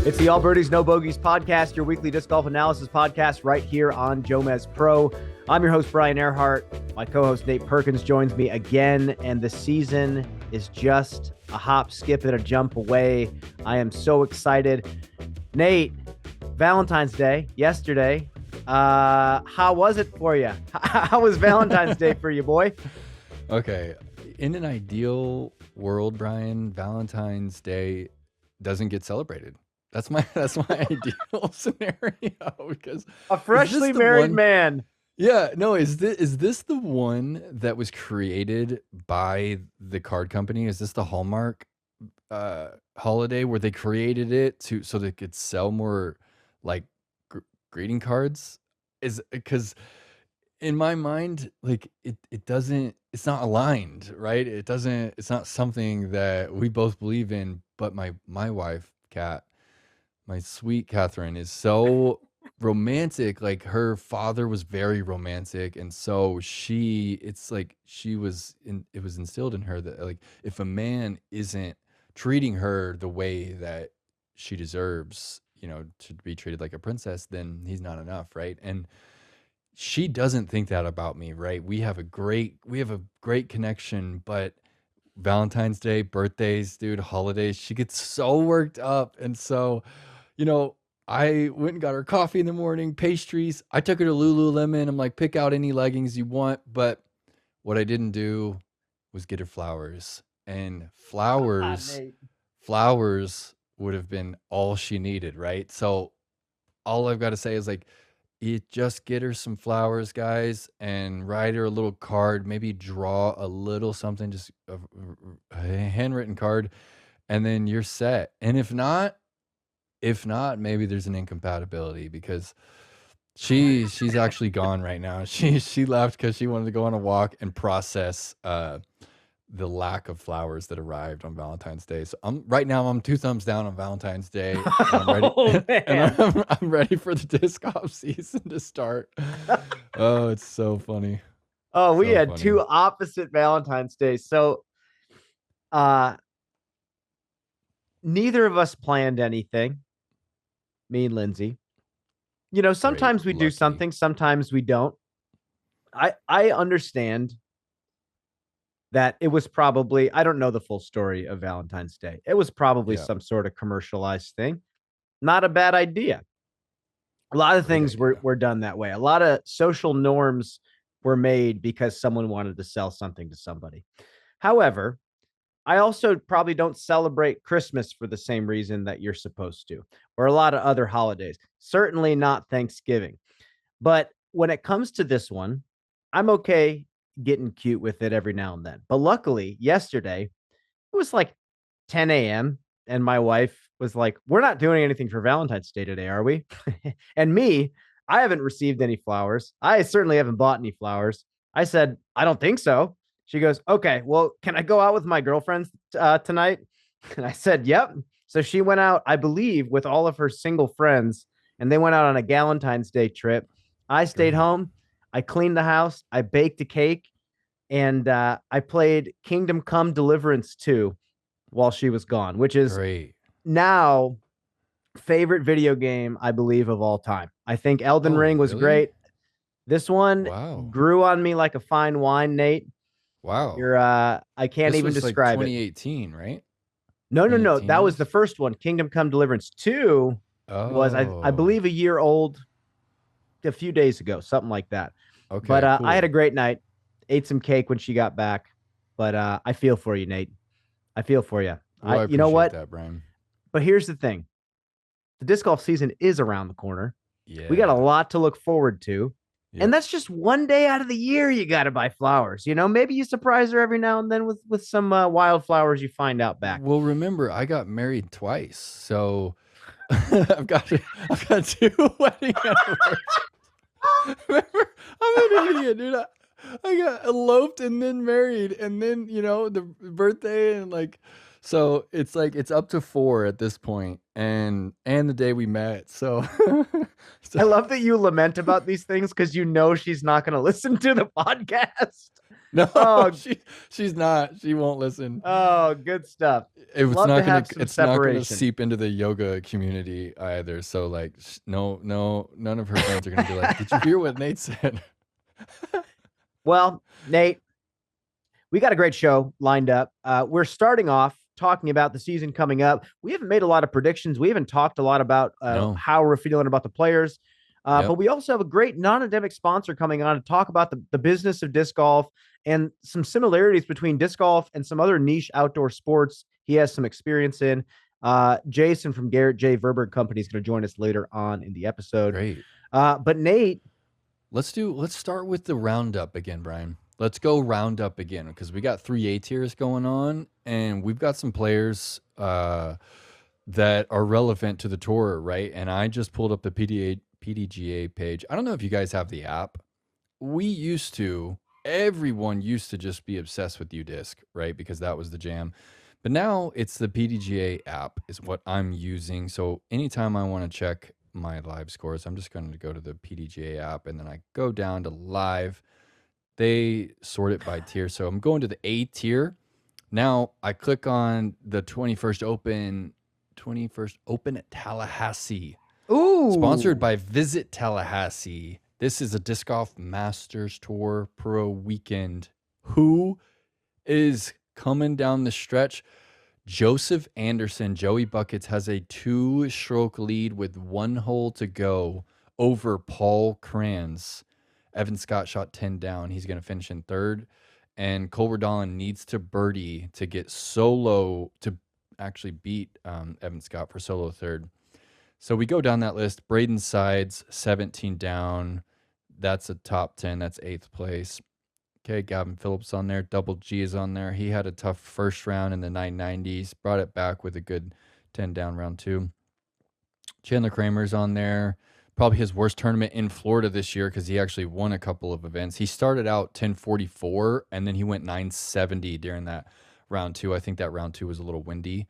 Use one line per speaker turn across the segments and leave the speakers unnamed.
It's the All Birdies, No Bogeys podcast, your weekly disc golf analysis podcast right here on JomezPro. I'm your host, Brian Earhart. My co-host, Nate Perkins, joins me again, and the season is just a hop, skip, and a jump away. I am so excited. Nate, Valentine's Day, yesterday. How was it for you? How was Valentine's Day for you, boy?
Okay. In an ideal world, Brian, Valentine's Day doesn't get celebrated. That's my ideal scenario, because
A freshly married man.
Yeah, no, is this the one that was created by the card company? Is this the Hallmark holiday where they created it so they could sell more like greeting cards? Is because in my mind, like it doesn't, it's not aligned, right? It's not something that we both believe in. But my wife, Kat, my sweet Catherine, is so romantic. Like, her father was very romantic, and so it was instilled in her that, like, if a man isn't treating her the way that she deserves, to be treated like a princess, then he's not enough, right? And she doesn't think that about me, right? We have a great connection, but Valentine's Day, birthdays, dude, holidays, she gets so worked up. And so, I went and got her coffee in the morning, pastries. I took her to Lululemon. I'm like, pick out any leggings you want. But what I didn't do was get her flowers. And flowers would have been all she needed, right? So all I've got to say is, like, you just get her some flowers, guys, and write her a little card. Maybe draw a little something, just a handwritten card, and then you're set. And if not, maybe there's an incompatibility, because she's actually gone right now. She left because she wanted to go on a walk and process the lack of flowers that arrived on Valentine's Day. So I'm 2 thumbs down on Valentine's Day. And I'm ready, and I'm ready for the disc golf season to start. Oh, it's so funny.
Oh, we
So
had
funny.
2 opposite Valentine's Days. So, neither of us planned anything. Me and Lindsay. Sometimes we do
lucky.
something, sometimes we don't. I understand that it was probably, I don't know the full story of Valentine's Day. It was probably some sort of commercialized thing. Not a bad idea. A lot of things were done that way. A lot of social norms were made because someone wanted to sell something to somebody. However, I also probably don't celebrate Christmas for the same reason that you're supposed to, or a lot of other holidays. Certainly not Thanksgiving. But when it comes to this one, I'm okay getting cute with it every now and then. But luckily, yesterday, it was like 10 a.m. and my wife was like, "We're not doing anything for Valentine's Day today, are we?" And me, I haven't received any flowers. I certainly haven't bought any flowers. I said, "I don't think so." She goes, "Okay, well, can I go out with my girlfriends tonight?" And I said, "Yep." So she went out, I believe, with all of her single friends, and they went out on a Valentine's Day trip. I stayed home. I cleaned the house. I baked a cake, and I played Kingdom Come Deliverance 2 while she was gone, which is
Great.
now favorite video game, I believe, of all time. I think Elden Ring was great. This one grew on me like a fine wine, Nate.
Wow.
I can't even describe
like
it.
2018, right?
No. That was the first one. Kingdom Come Deliverance 2 was, I believe, a year old, a few days ago, something like that.
Okay,
but
cool.
I had a great night. Ate some cake when she got back. But I feel for you, Nate. I feel for you.
Well, I
you know what?
that, Brian.
But here's the thing. The disc golf season is around the corner.
Yeah.
We got a lot to look forward to. Yep. And that's just one day out of the year you got to buy flowers. Maybe you surprise her every now and then with some wildflowers you find out back.
Well, remember, I got married twice. So I've got 2 wedding anniversaries. Remember, I'm an idiot, dude. I got eloped and then married, and then, the birthday, and like, so it's like, it's up to 4 at this point, and the day we met. So
I love that you lament about these things because she's not going to listen to the podcast.
No,
Oh,
she's not. She won't listen.
oh, good stuff.
It's
Love to
not gonna
have some
it's not gonna
separation.
seep into the yoga community either. So like, no, none of her friends are gonna be like, "Did you hear what Nate said?"
Well, Nate, we got a great show lined up. We're starting off talking about the season coming up. We haven't made a lot of predictions. We haven't talked a lot about
No.
how we're feeling about the players. But
Yep.
we also have a great non-endemic sponsor coming on to talk about the business of disc golf and some similarities between disc golf and some other niche outdoor sports he has some experience in. Jason from Garrett J. Verberg Company is going to join us later on in the episode.
Great.
But Nate,
Let's start with the roundup again, Brian. Let's go roundup again because we got 3 A tiers going on and we've got some players that are relevant to the tour, right? And I just pulled up the PDGA page. I don't know if you guys have the app. Everyone used to just be obsessed with UDisc, right? Because that was the jam. But now it's the PDGA app is what I'm using. So anytime I want to check my live scores, I'm just going to go to the PDGA app and then I go down to live. They sort it by tier. So I'm going to the A tier. Now I click on the 21st Open at Tallahassee.
ooh,
Sponsored by Visit Tallahassee. This is a Disc Golf Masters Tour Pro weekend. Who is coming down the stretch? Joseph Anderson, Joey Buckets, has a 2-stroke lead with 1 hole to go over Paul Kranz. Evan Scott shot 10 down. He's going to finish in 3rd. And Culver Dolan needs to birdie to get solo to actually beat Evan Scott for solo 3rd. So we go down that list. Braden Sides, 17 down. That's a top 10. That's 8th place. Okay, Gavin Phillips on there. Double G is on there. He had a tough first round in the 990s. Brought it back with a good 10 down round 2. Chandler Kramer's on there. Probably his worst tournament in Florida this year because he actually won a couple of events. He started out 1044 and then he went 970 during that round 2. I think that round 2 was a little windy.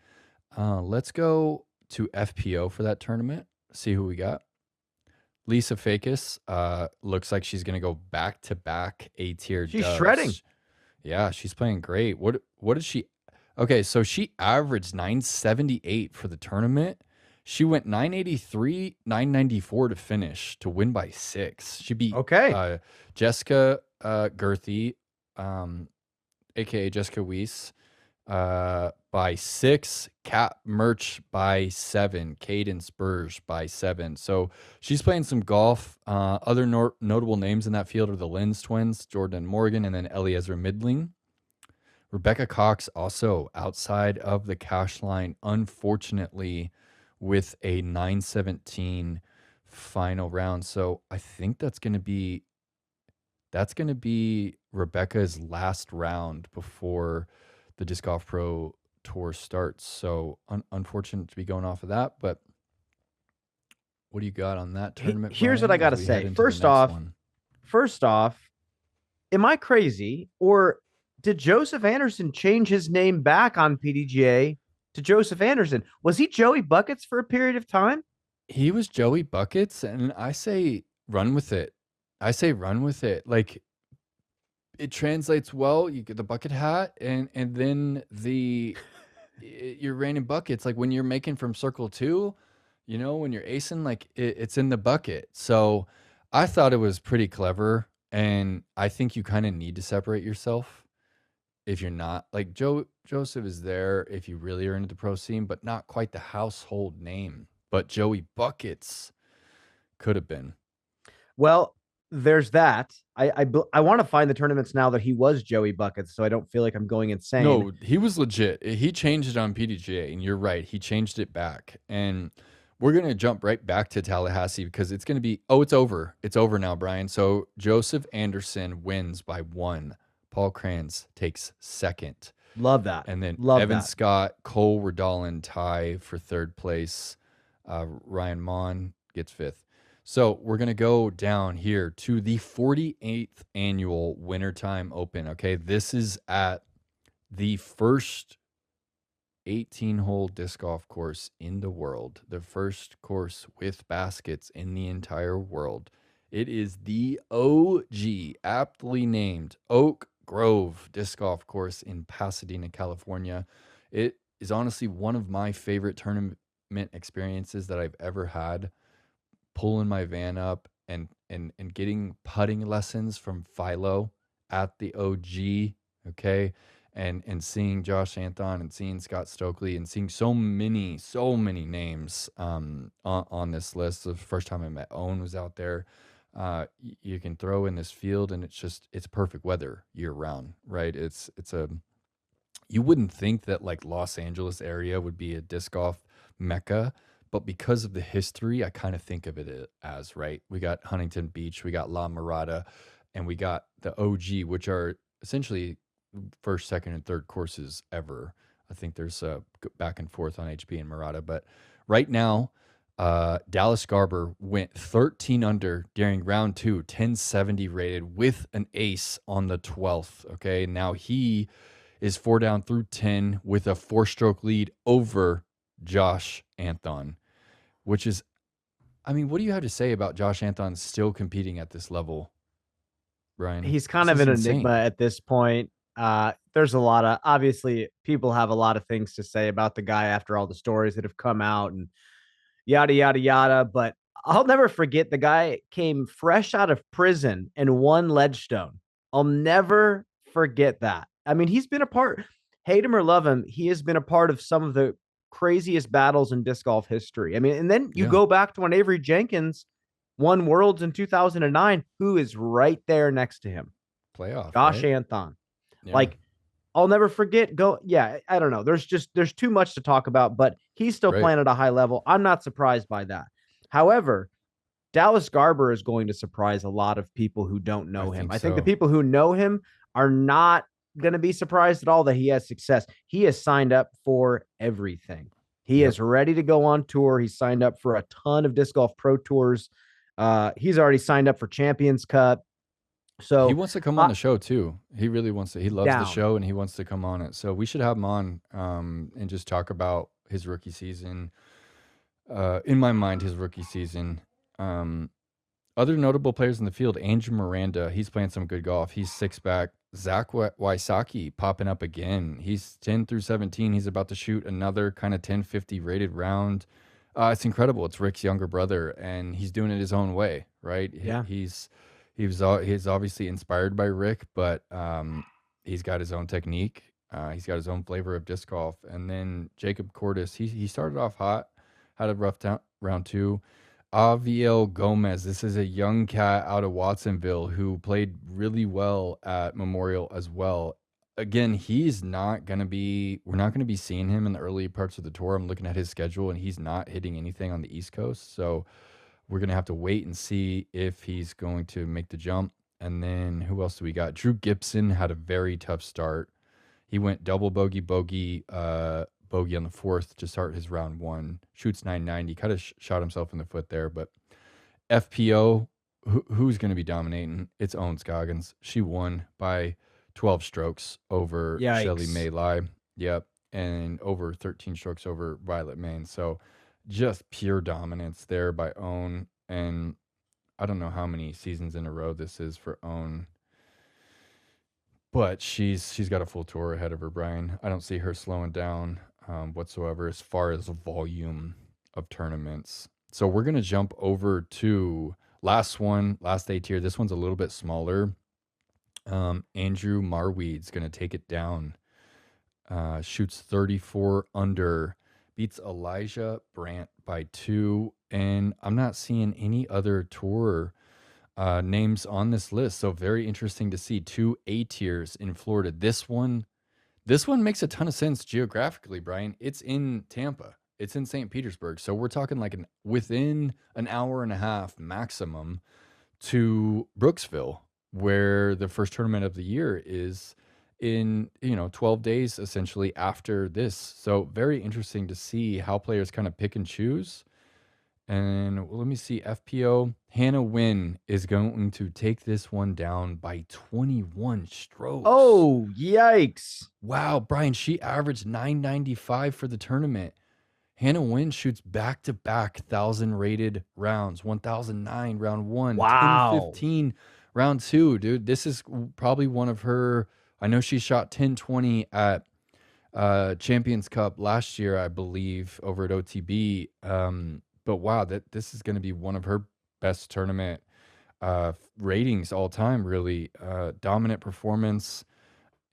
Let's go to FPO for that tournament. See who we got. Lisa Fakis looks like she's going to go back-to-back A-tier
she's
dubs.
shredding.
Yeah, she's playing great. What is she? Okay, so she averaged 978 for the tournament. She went 983, 994 to finish to win by 6. She beat Jessica Gerthy, aka Jessica Weiss, by 6, Cat Merch by 7, Caden Spurs by 7. So she's playing some golf. Other notable names in that field are the Lenz twins, Jordan Morgan, and then Eliezer Midling. Rebecca Cox also outside of the cash line, unfortunately, with a 917 final round. So I think that's going to be Rebecca's last round before the Disc Golf Pro Tour starts. So unfortunate to be going off of that, but what do you got on that tournament?
Here's
Brian,
what I got to say. First off, am I crazy or did Joseph Anderson change his name back on PDGA to Joseph Anderson? Was he Joey Buckets for a period of time?
He was Joey Buckets, and I say run with it. Like, it translates well. You get the bucket hat, and then you're raining buckets. Like when you're making from circle 2, you know, when you're acing, like it's in the bucket. So I thought it was pretty clever, and I think you kind of need to separate yourself if you're not like Joseph is there if you really are into the pro scene, but not quite the household name. But Joey Buckets could have been.
Well, there's that. I want to find the tournaments now that he was Joey Buckets, so I don't feel like I'm going insane.
No, he was legit. He changed it on PDGA, and you're right. He changed it back, and we're gonna jump right back to Tallahassee because it's gonna be. Oh, it's over. It's over now, Brian. So Joseph Anderson wins by 1. Paul Kranz takes 2nd.
Love that.
And then
Love
Evan
that.
Scott, Cole Redolin tie for 3rd place. Ryan Mon gets 5th. So we're going to go down here to the 48th annual Wintertime Open. Okay, this is at the first 18-hole disc golf course in the world, the first course with baskets in the entire world. It is the OG, aptly named Oak Grove Disc Golf Course in Pasadena, California. It is honestly one of my favorite tournament experiences that I've ever had. Pulling my van up and getting putting lessons from Philo at the OG, okay, and seeing Josh Anthon and seeing Scott Stokely and seeing so many names on this list. The first time I met Owen was out there. You can throw in this field and it's perfect weather year round, right? It's a you wouldn't think that like Los Angeles area would be a disc golf mecca, but because of the history, I kind of think of it as, right. We got Huntington Beach, we got La Mirada, and we got the OG, which are essentially first, second, and third courses ever. I think there's a back and forth on HP and Mirada, but right now, Dallas Garber went 13 under during round two, 1070 rated with an ace on the 12th. Okay. Now he is 4 down through 10 with a 4-stroke lead over Josh Anthon, which is, I mean, what do you have to say about Josh Anthon still competing at this level, Brian?
He's kind
This
of
is
an enigma
insane.
at this point. There's a lot of, obviously, people have a lot of things to say about the guy after all the stories that have come out and yada, yada, yada. But I'll never forget the guy came fresh out of prison and won Ledgestone. I'll never forget that. I mean, he's been a part, hate him or love him, he has been a part of some of the craziest battles in disc golf history. I mean, and then you
Yeah.
go back to when Avery Jenkins won Worlds in 2009, who is right there next to him?
Playoff,
Josh
right?
Anthon.
Yeah.
Like, I'll never forget. Yeah, I don't know. There's too much to talk about, but he's still
Right.
playing at a high level. I'm not surprised by that. However, Dallas Garber is going to surprise a lot of people who don't
I
know him.
think
I think the
so.
people who know him are not going to be surprised at all that he has success. He has signed up for everything. He
Yep.
is ready to go on tour. He's signed up for a ton of disc golf pro tours. He's already signed up for Champions Cup.
He
So,
wants to come on the show too. He really wants to. He loves the
down.
show and he wants to come on it. So we should have him on and just talk about his rookie season. In my mind, his rookie season. Um, Other notable players in the field, Andrew Miranda, he's playing some good golf. He's six back. Zach Wysocki popping up again. He's 10 through 17. He's about to shoot another kind of 1050 rated round. It's incredible. It's Rick's younger brother, and he's doing it his own way, right?
Yeah.
He's obviously inspired by Rick, but he's got his own technique. He's got his own flavor of disc golf. And then Jacob Cordes, he started off hot, had a rough round two. Aviel Gomez. This is a young cat out of Watsonville who played really well at Memorial as well. Again, he's not going to be, we're not going to be seeing him in the early parts of the tour. I'm looking at his schedule and he's not hitting anything on the East Coast. So we're going to have to wait and see if he's going to make the jump. And then who else do we got? Drew Gibson had a very tough start. He went double bogey, bogey on the fourth to start his round one. Shoots 990. Kind of shot himself in the foot there, but FPO, who's going to be dominating? It's Owen Scoggins. She won by 12 strokes over Shelly
Yikes.
May Lai. Yep. And over 13 strokes over Violet Main. So just pure dominance there by Owen. And I don't know how many seasons in a row this is for Owen. But she's got a full tour ahead of her, Brian. I don't see her slowing down whatsoever as far as volume of tournaments. So we're gonna jump over to last one, last A tier. This one's a little bit smaller. Andrew Marweed's gonna take it down. Shoots 34 under, beats Elijah Brandt by 2, and I'm not seeing any other tour names on this list. So very interesting to see 2 A tiers in Florida. This one makes a ton of sense geographically, Brian. It's in Tampa. It's in St. Petersburg. So we're talking like within an hour and a half maximum to Brooksville, where the first tournament of the year is in, 12 days essentially after this. So very interesting to see how players kind of pick and choose. And let me see. FPO Hannah Wynn is going to take this one down by 21 strokes.
Oh, yikes.
Wow, Brian, she averaged 995 for the tournament. Hannah Wynn shoots back to back 1,000 rated rounds, 1,009 round one, ten
Wow.
fifteen round two, dude. This is probably one of her. I know she shot 10-20 at Champions Cup last year, I believe, over at OTB. But wow, that this is going to be one of her best tournament ratings all time. Really dominant performance,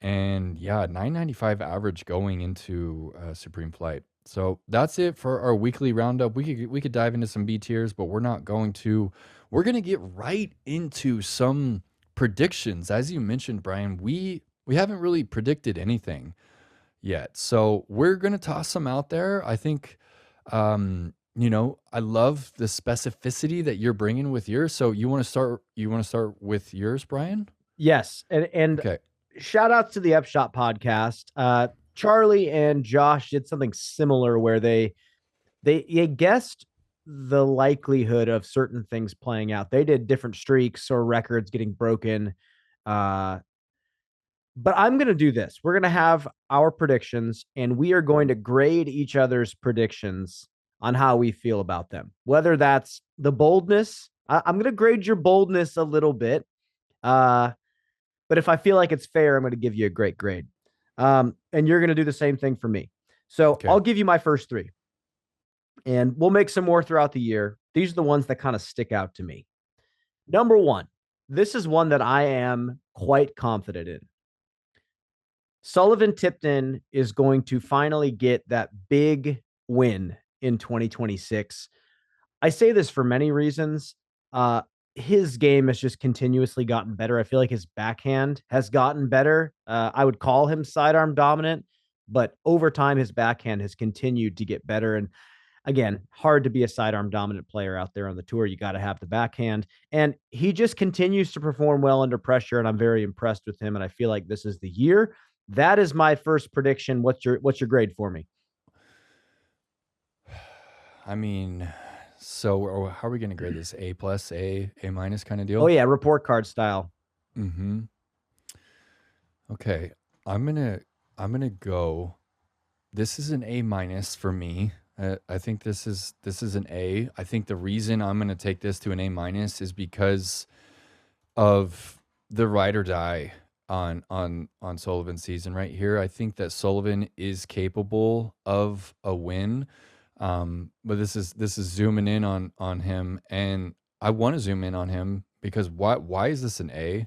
and yeah, 995 average going into Supreme Flight. So that's it for our weekly roundup. We could dive into some B tiers, but we're not going to. We're gonna get right into some predictions. As you mentioned, Brian, we haven't really predicted anything yet. So we're going to toss some out there. I think, I love the specificity that you're bringing with yours. So you want to start with yours, Brian?
Yes, and
Okay.
shout outs to the Upshot podcast. Charlie and Josh did something similar where they guessed the likelihood of certain things playing out. They did different streaks or records getting broken. Uh, but I'm going to do this. We're going to have our predictions, and we are going to grade each other's predictions on how we feel about them. Whether that's the boldness, I'm going to grade your boldness a little bit. But if I feel like it's fair, I'm going to give you a great grade. And you're going to do the same thing for me. So
Okay.
I'll give you my first three, and we'll make some more throughout the year. These are the ones that kind of stick out to me. Number one, this is one that I am quite confident in. Sullivan Tipton is going to finally get that big win in 2026. I say this for many reasons. His game has just continuously gotten better. I feel like his backhand has gotten better. I would call him sidearm dominant, but over time, his backhand has continued to get better. And again, hard to be a sidearm dominant player out there on the tour. You got to have the backhand. And he just continues to perform well under pressure. And I'm very impressed with him. And I feel like this is the year. That is my first prediction. What's your grade for me?
I mean, so how are we going to grade this? A plus, A minus kind of
Oh
deal?
yeah, report card style.
Mm-hmm. Okay. I'm gonna go. This is an A minus for me. I think this is an A. I think the reason I'm gonna take this to an A minus is because of the ride or die on Sullivan's season right here. I think that Sullivan is capable of a win. But this is zooming in on him, and I want to zoom in on him because why is this an A?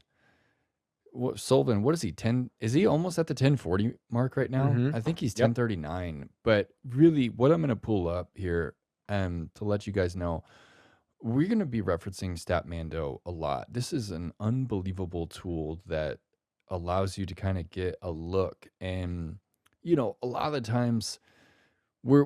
Sullivan, what is he? 10? Is he almost at the 1040 mark right now?
Mm-hmm.
I think he's
Yep.
1039. But really, what I'm going to pull up here, to let you guys know, we're going to be referencing Statmando a lot. This is an unbelievable tool that allows you to kind of get a look. And, a lot of the times we're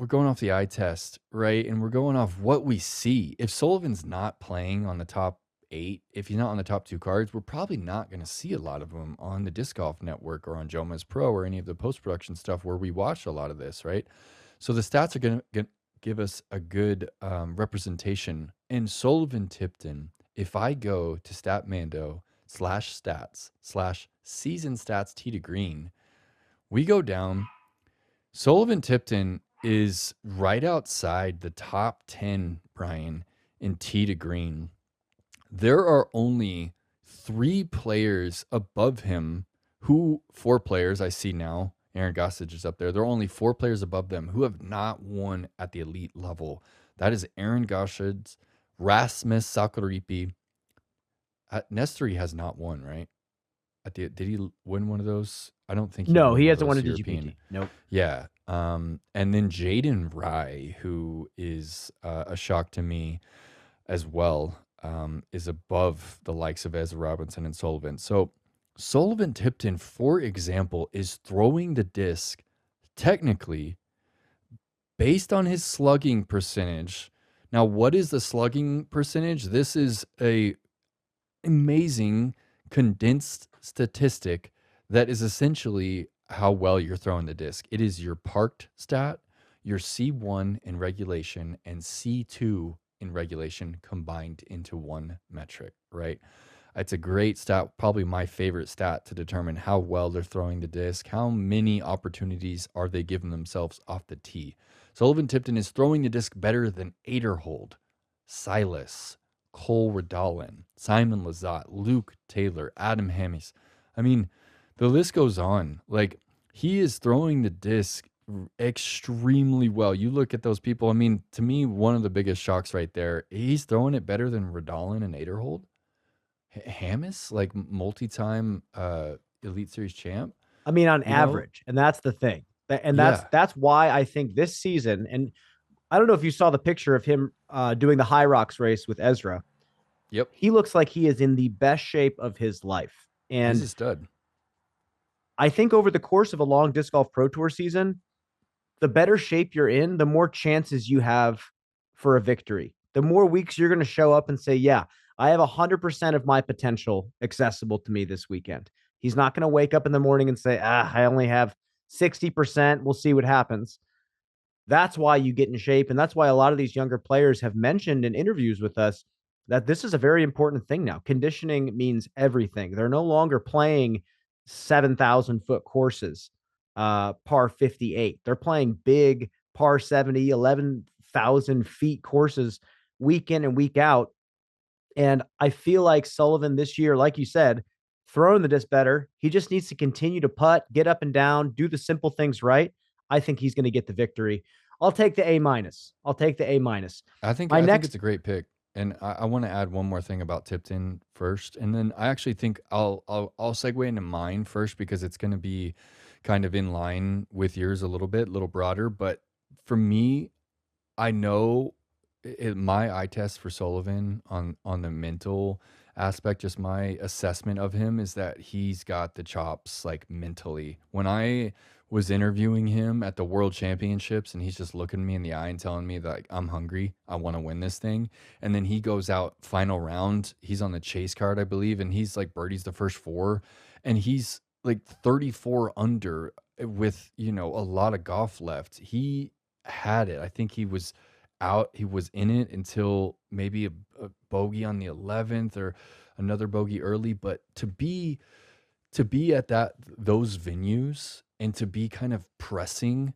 going off the eye test, right? And we're going off what we see. If Sullivan's not playing on the top 8, if he's not on the top 2 cards, we're probably not going to see a lot of them on the Disc Golf Network or on JomezPro or any of the post-production stuff where we watch a lot of this, right? So the stats are going to give us a good representation. And Sullivan Tipton, if I go to Statmando/stats/season stats tee to green, we go down. Sullivan Tipton is right outside the top 10, Brian, in tee to green. There are only 3 players above him 4 players I see now. Aaron Gossage is up there. There are only 4 players above them who have not won at the elite level. That is Aaron Gossage, Rasmus Sakaripi. Nestori has not won, right? Did he win one of those? I don't think he
No,
won
he
one of
hasn't won
those
a
European.
DGPT. Nope.
Yeah. And then Jaden Rye, who is a shock to me as well, is above the likes of Ezra Robinson and Sullivan. So Sullivan Tipton, for example, is throwing the disc technically based on his slugging percentage. Now, what is the slugging percentage? This is a amazing condensed statistic that is essentially how well you're throwing the disc. It is your parked stat, your C1 in regulation, and C2 in regulation combined into one metric, right? It's a great stat, probably my favorite stat to determine how well they're throwing the disc, how many opportunities are they giving themselves off the tee. Sullivan Tipton is throwing the disc better than Aderhold, Silas, Cole Redalin, Simon Lizotte, Luke Taylor, Adam Hammis. I mean, the list goes on. Like, he is throwing the disc extremely well. You look at those people. I mean, to me, one of the biggest shocks right there. He's throwing it better than Redalin and Aderhold. Hammis, like multi-time Elite Series champ.
I mean, on
You know,
average, and that's the thing. And
yeah,
that's why I think this season, and I don't know if you saw the picture of him doing the High Rocks race with Ezra.
yep.
He looks like he is in the best shape of his life.
He's
And
a stud.
I think over the course of a long disc golf pro tour season, the better shape you're in, the more chances you have for a victory. The more weeks you're going to show up and say, yeah, I have 100% of my potential accessible to me this weekend. He's not going to wake up in the morning and say, I only have 60%. We'll see what happens. That's why you get in shape. And that's why a lot of these younger players have mentioned in interviews with us that this is a very important thing now. Conditioning means everything. They're no longer playing 7,000-foot courses, par 58. They're playing big par 70, 11,000 feet courses week in and week out. And I feel like Sullivan this year, like you said, throwing the disc better. He just needs to continue to putt, get up and down, do the simple things right. I think he's going to get the victory. I'll take the A minus. I'll take the A minus. My
I think
next
it's a great pick. And I want to add one more thing about Tipton first, and then I actually think I'll segue into mine first because it's going to be kind of in line with yours a little broader. But for me, I know my eye test for Sullivan on the mental aspect, just my assessment of him is that he's got the chops like mentally. When I was interviewing him at the World Championships and he's just looking me in the eye and telling me that like, I'm hungry, I want to win this thing, and then he goes out final round, he's on the chase card, I believe, and he's like birdies the first four, and he's like 34 under with a lot of golf left. He had it. I think he was out. He was in it until maybe a bogey on the 11th or another bogey early. But to be at those venues and to be kind of pressing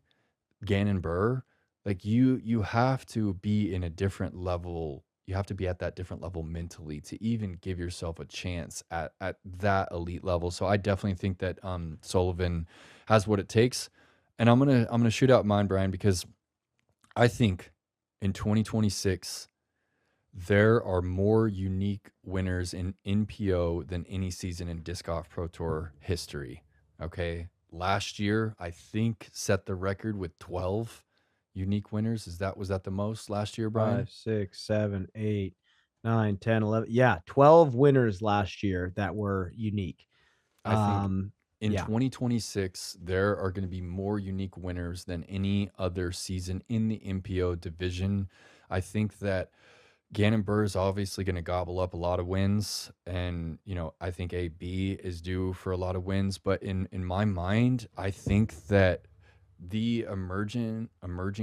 Gannon Burr, like you have to be in a different level. You have to be at that different level mentally to even give yourself a chance at that elite level. So I definitely think that Sullivan has what it takes. And I'm gonna shoot out mine, Brian, because I think in 2026, there are more unique winners in NPO than any season in Disc Golf Pro Tour history. Okay. Last year, I think set the record with 12 unique winners. Was that the most last year, Brian?
5, 6, 7, 8, 9, 10, 11. Yeah, 12 winners last year that were unique.
I think
Um,
in
yeah,
2026, there are going to be more unique winners than any other season in the NPO division. I think that Gannon Burr is obviously going to gobble up a lot of wins, and I think AB is due for a lot of wins. But in my mind, I think that the emerging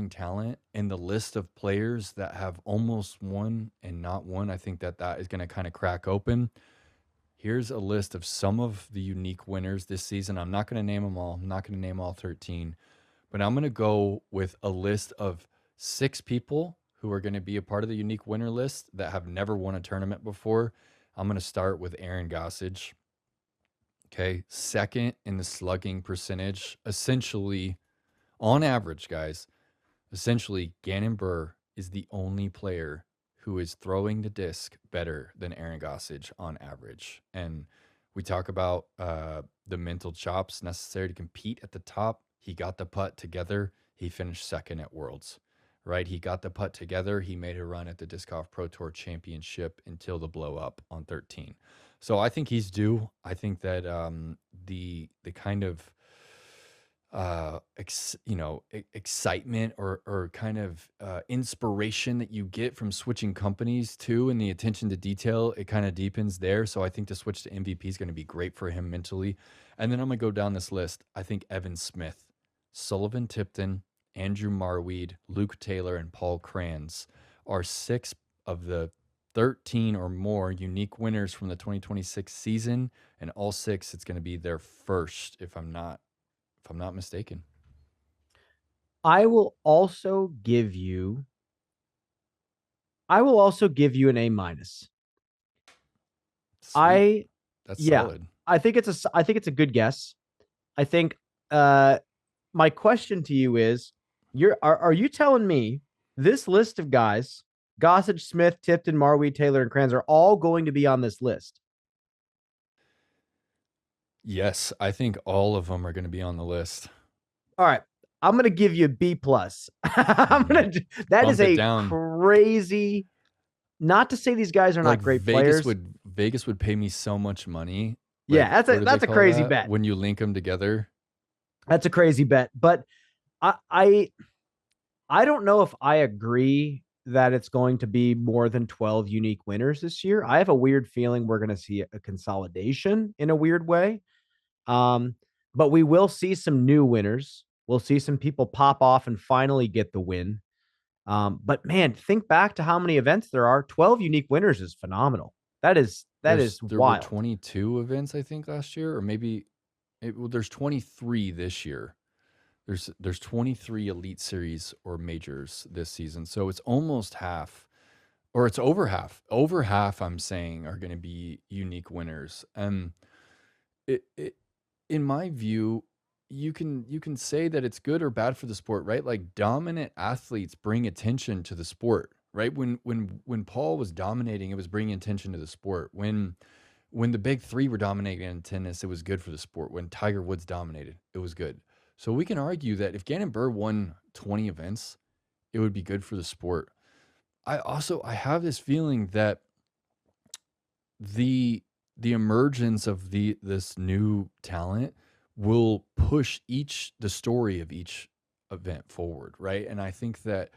talent and the list of players that have almost won and not won, I think that is going to kind of crack open. Here's a list of some of the unique winners this season. I'm not going to name them all. I'm not going to name all 13, but I'm going to go with a list of 6 people who are going to be a part of the unique winner list that have never won a tournament before. I'm going to start with Aaron Gossage. Okay. Second in the slugging percentage, essentially, on average, guys, essentially, Gannon Burr is the only player who is throwing the disc better than Aaron Gossage on average. And we talk about the mental chops necessary to compete at the top. He got the putt together. He finished second at Worlds, right? He got the putt together. He made a run at the Disc Golf Pro Tour Championship until the blow up on 13. So I think he's due. I think that the kind of excitement or kind of inspiration that you get from switching companies too, and the attention to detail, it kind of deepens there. So I think the switch to MVP is going to be great for him mentally. And then I'm gonna go down this list. I think Evan Smith, Sullivan Tipton, Andrew Marweed, Luke Taylor, and Paul Kranz are 6 of the 13 or more unique winners from the 2026 season, and all 6, it's going to be their first, if I'm not mistaken.
I will also give you I will also give you an A minus.
Sweet.
I
That's
yeah,
solid.
I think it's a good guess. I think uh my question to you is are you telling me this list of guys, Gossage, Smith, Tipton, Marwee, Taylor, and Kranz are all going to be on this list?
Yes, I think all of them are going to be on the list.
All right. I'm gonna give you a B plus.
Mhm.
That is
Bump it
a
down.
crazy, not to say these guys are
Like
not great players.
Vegas would pay me so much money.
Yeah,
Like, what do they
that's a
call
crazy
that
bet.
when you link them together?
That's a crazy bet. But I I I don't know if I agree that it's going to be more than 12 unique winners this year. I have a weird feeling we're going to see a consolidation in a weird way. Um, but we will see some new winners. We'll see some people pop off and finally get the win. But man, think back to how many events there are. 12 unique winners is phenomenal. That is
There were
wild.
22 events I think last year, or maybe well, there's 23 this year. There's 23 Elite Series or majors this season, so it's almost half, or it's over half. Over half, I'm saying, are going to be unique winners. And it in my view, you can say that it's good or bad for the sport, right? Like, dominant athletes bring attention to the sport, right? When Paul was dominating, it was bringing attention to the sport. When the big three were dominating in tennis, it was good for the sport. When Tiger Woods dominated, it was good. So we can argue that if Gannon Burr won 20 events, it would be good for the sport. I have this feeling that the the emergence of this new talent will push the story of each event forward, right? And I think that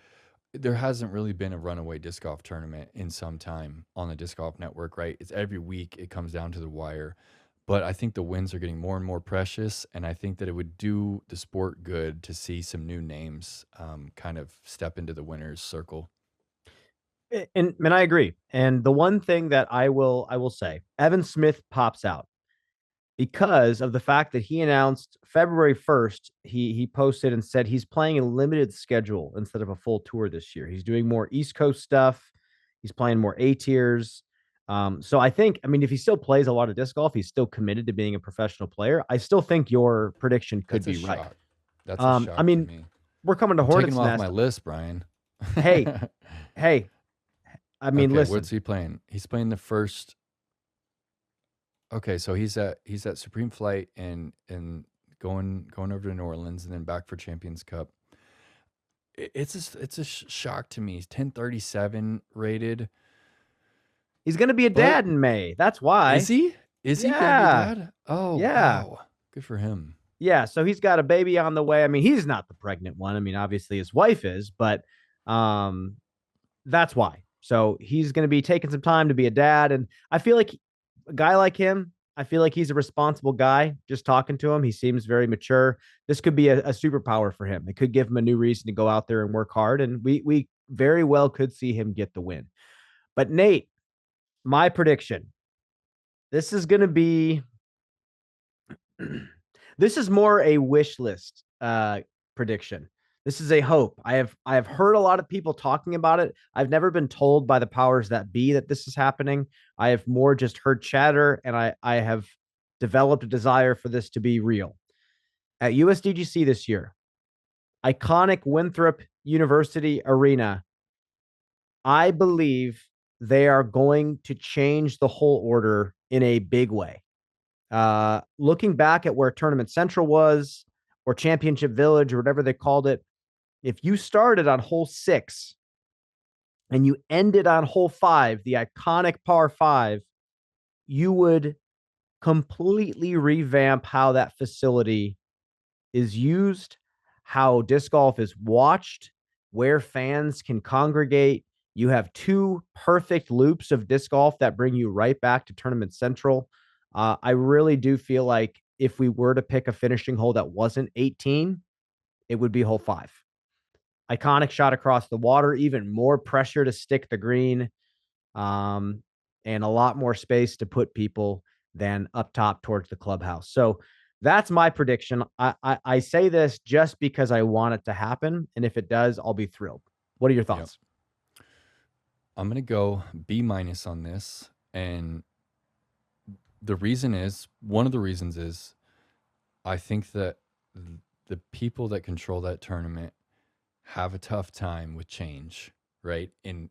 there hasn't really been a runaway disc golf tournament in some time on the Disc Golf Network, right? It's every week it comes down to the wire. But I think the wins are getting more and more precious, and I think that it would do the sport good to see some new names kind of step into the winners circle.
And I agree. And the one thing that I will say, Evan Smith pops out because of the fact that he announced February 1st, he posted and said he's playing a limited schedule instead of a full tour this year. He's doing more East Coast stuff. He's playing more A tiers. So I think, I mean, if he still plays a lot of disc golf, he's still committed to being a professional player. I still think your prediction could
That's a
be right.
shock. That's a
I
shock to
mean,
me.
we're coming to
I'm taking him
Hornets
off my
Nest.
list, Brian.
Hey, hey, I mean,
Okay, what's
listen,
he playing? He's playing the first. Okay, so he's at Supreme Flight and going over to New Orleans and then back for Champions Cup. It's a shock to me. He's 1037 rated,
he's going to be a
but
dad in May. That's why.
is he? Is he gonna be a
Yeah.
dad? Oh
Yeah.
wow, good for him.
Yeah, so he's got a baby on the way. I mean, he's not the pregnant one. I mean, obviously his wife is, but um that's why. So he's going to be taking some time to be a dad, and I feel like a guy like him, I feel like he's a responsible guy. Just talking to him, he seems very mature. This could be a superpower for him. It could give him a new reason to go out there and work hard, and we very well could see him get the win. But Nate, my prediction, this is going to be this is more a wish list prediction. This is a hope. I have heard a lot of people talking about it. I've never been told by the powers that be that this is happening. I have more just heard chatter, and I have developed a desire for this to be real. At USDGC this year, iconic Winthrop University Arena, I believe they are going to change the whole order in a big way. Looking back at where Tournament Central was, or Championship Village, or whatever they called it, if you started on hole 6 and you ended on hole 5, the iconic par 5, you would completely revamp how that facility is used, how disc golf is watched, where fans can congregate. You have two perfect loops of disc golf that bring you right back to Tournament Central. I really do feel like if we were to pick a finishing hole that wasn't 18, it would be hole 5. Iconic shot across the water, even more pressure to stick the green, um, and a lot more space to put people than up top towards the clubhouse. So that's my prediction. I say this just because I want it to happen. And if it does, I'll be thrilled. What are your
Yep.
thoughts?
I'm gonna go B minus on this, and the reason is one of the reasons is I think that the people that control that tournament have a tough time with change, right? And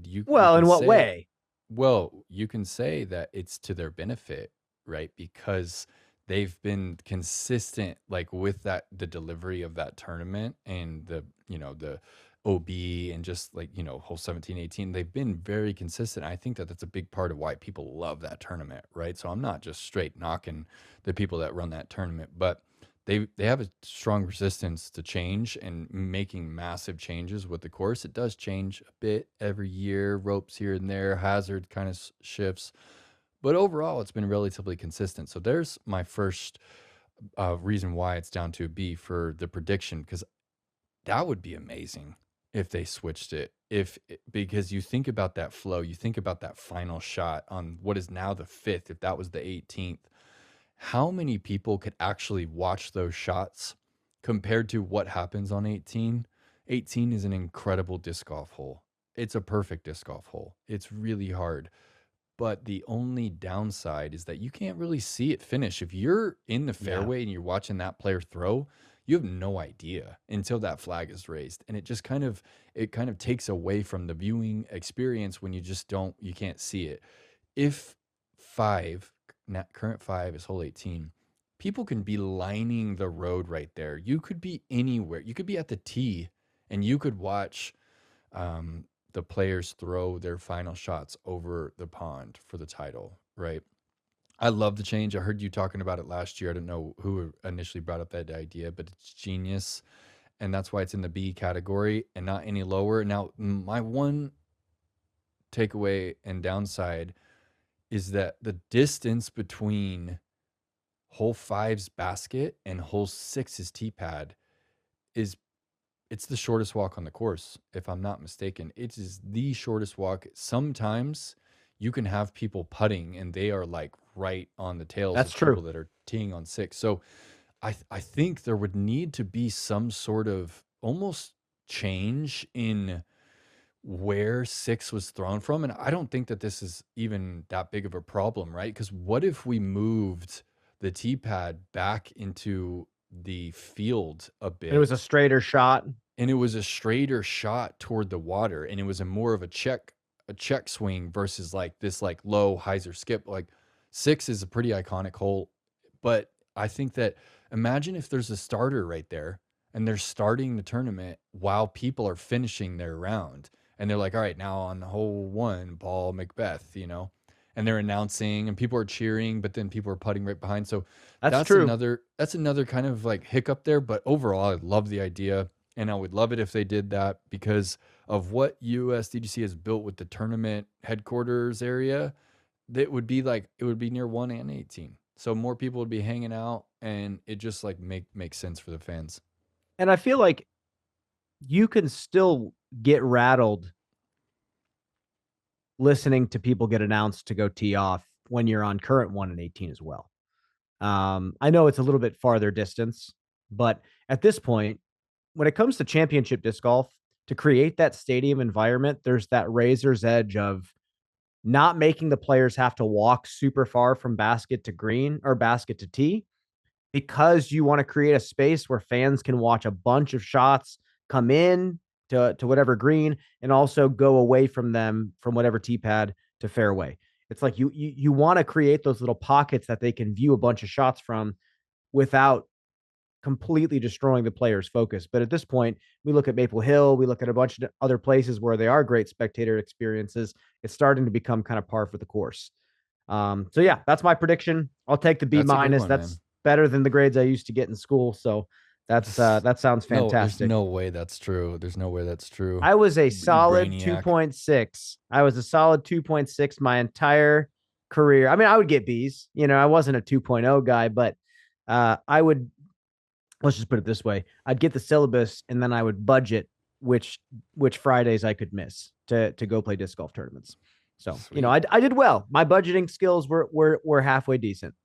you
Well,
can
in what
say,
way?
well, you can say that it's to their benefit, right? Because they've been consistent like with that the delivery of that tournament and the OB and just like, whole 17, 18. They've been very consistent. I think that that's a big part of why people love that tournament, right? So I'm not just straight knocking the people that run that tournament, but they have a strong resistance to change and making massive changes with the course. It does change a bit every year, ropes here and there, hazard kind of shifts, but overall it's been relatively consistent. So there's my first reason why it's down to a B for the prediction, because that would be amazing if they switched it. Because you think about that flow, you think about that final shot on what is now the fifth, if that was the 18th, how many people could actually watch those shots compared to what happens on 18? 18 is an incredible disc golf hole. It's a perfect disc golf hole. It's really hard. But the only downside is that you can't really see it finish. If you're in the
Yeah.
fairway and you're watching that player throw, you have no idea until that flag is raised. And it kind of takes away from the viewing experience when you can't see it. If five, current five is hole 18, people can be lining the road right there. You could be anywhere. You could be at the tee and you could watch the players throw their final shots over the pond for the title, right? I love the change. I heard you talking about it last year. I don't know who initially brought up that idea, but it's genius. And that's why it's in the B category and not any lower. Now, my one takeaway and downside is that the distance between hole five's basket and hole six's tee pad is it's the shortest walk on the course, if I'm not mistaken. It is the shortest walk. Sometimes you can have people putting and they are like right on the tails
That's
of
true.
people that are teeing on six. So I think there would need to be some sort of almost change in where six was thrown from. And I don't think that this is even that big of a problem, right? Because what if we moved the tee pad back into the field a
And it was a
bit
straighter shot.
and it was a straighter shot toward the water and it was a more of a check swing versus like this like low hyzer skip? Like six is a pretty iconic hole, but I think that imagine if there's a starter right there and they're starting the tournament while people are finishing their round and they're like, all right, now on hole one, Paul Macbeth, and they're announcing and people are cheering, but then people are putting right behind. So
That's
that's
true.
another kind of like hiccup there. But overall, I love the idea. And I would love it if they did that because of what USDGC has built with the tournament headquarters area. That would be like it would be near 1 and 18. So more people would be hanging out and it just like makes sense for the fans.
And I feel like you can still get rattled listening to people get announced to go tee off when you're on current 1 and 18 as well. I know it's a little bit farther distance, but at this point, when it comes to championship disc golf, to create that stadium environment, there's that razor's edge of not making the players have to walk super far from basket to green or basket to tee, because you want to create a space where fans can watch a bunch of shots come in to whatever green and also go away from them from whatever tee pad to fairway. It's like you want to create those little pockets that they can view a bunch of shots from without completely destroying the player's focus. But at this point, we look at Maple Hill, we look at a bunch of other places where they are great spectator experiences. It's starting to become kind of par for the course. So yeah, that's my prediction. I'll take the B
That's a good
minus.
one,
That's
man.
better than the grades I used to get in school. So that sounds
No, there's
fantastic.
no way that's true. There's no way that's true.
I was a
You
solid
brainiac.
2.6. I was a solid 2.6 my entire career. I mean, I would get B's. I wasn't a 2.0 guy, but I would, let's just put it this way. I'd get the syllabus and then I would budget which Fridays I could miss to go play disc golf tournaments. So,
Sweet.
I did well. My budgeting skills were halfway decent.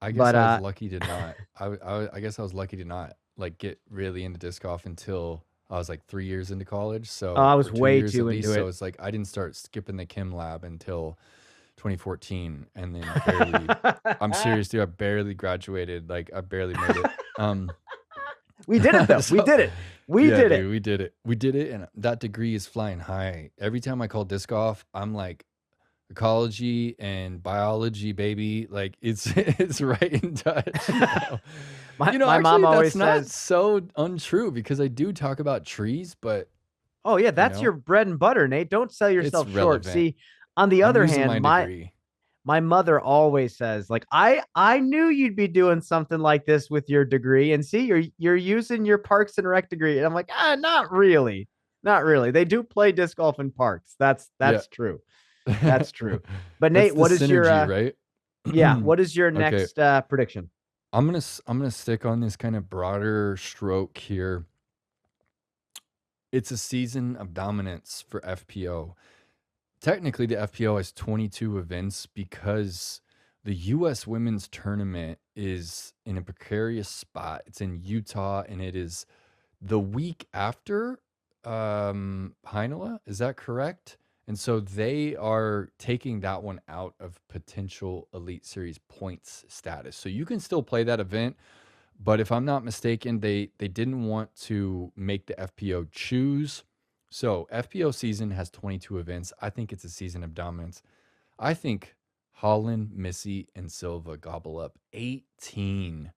I guess
But
I was lucky to not. I guess I was lucky to not like get really into disc golf until I was like 3 years into college,
Oh, I
or
was
2
way
years at
too
least.
into
So
it.
it's like I didn't start skipping the chem lab until 2014, and then barely. I'm serious, dude. I barely graduated. Like I barely made it.
We did it though. We
So
did it. We
yeah,
did it.
dude, we did it. We did it, and that degree is flying high. Every time I call disc golf, I'm like ecology and biology, baby. Like it's it's right in touch, you know.
my
You know,
my mom
actually, that's
always
not
says,
so untrue because I do talk about trees, but
"Oh yeah,
you
that's your
know,
bread and butter, Nate. Don't sell
it's
yourself short."
relevant.
See, on the
I'm
other
using
hand,
my degree.
my mother always says, like, I knew you'd be doing something like this with your degree, and see, you're using your Parks and Rec degree, and I'm like, not really, not really. They do play disc golf in parks.
Yeah.
That's true. That's true. But
That's
Nate,
the
what is your
synergy, right?
yeah? What is your
Okay.
next prediction?
I'm gonna stick on this kind of broader stroke here. It's a season of dominance for FPO. Technically, the FPO has 22 events because the US women's tournament is in a precarious spot. It's in Utah and it is the week after Heinola. Is that correct? And so they are taking that one out of potential Elite Series points status. So you can still play that event, but if I'm not mistaken, they didn't want to make the FPO choose. So FPO season has 22 events. I think it's a season of dominance. I think Holland, Missy, and Silva gobble up 18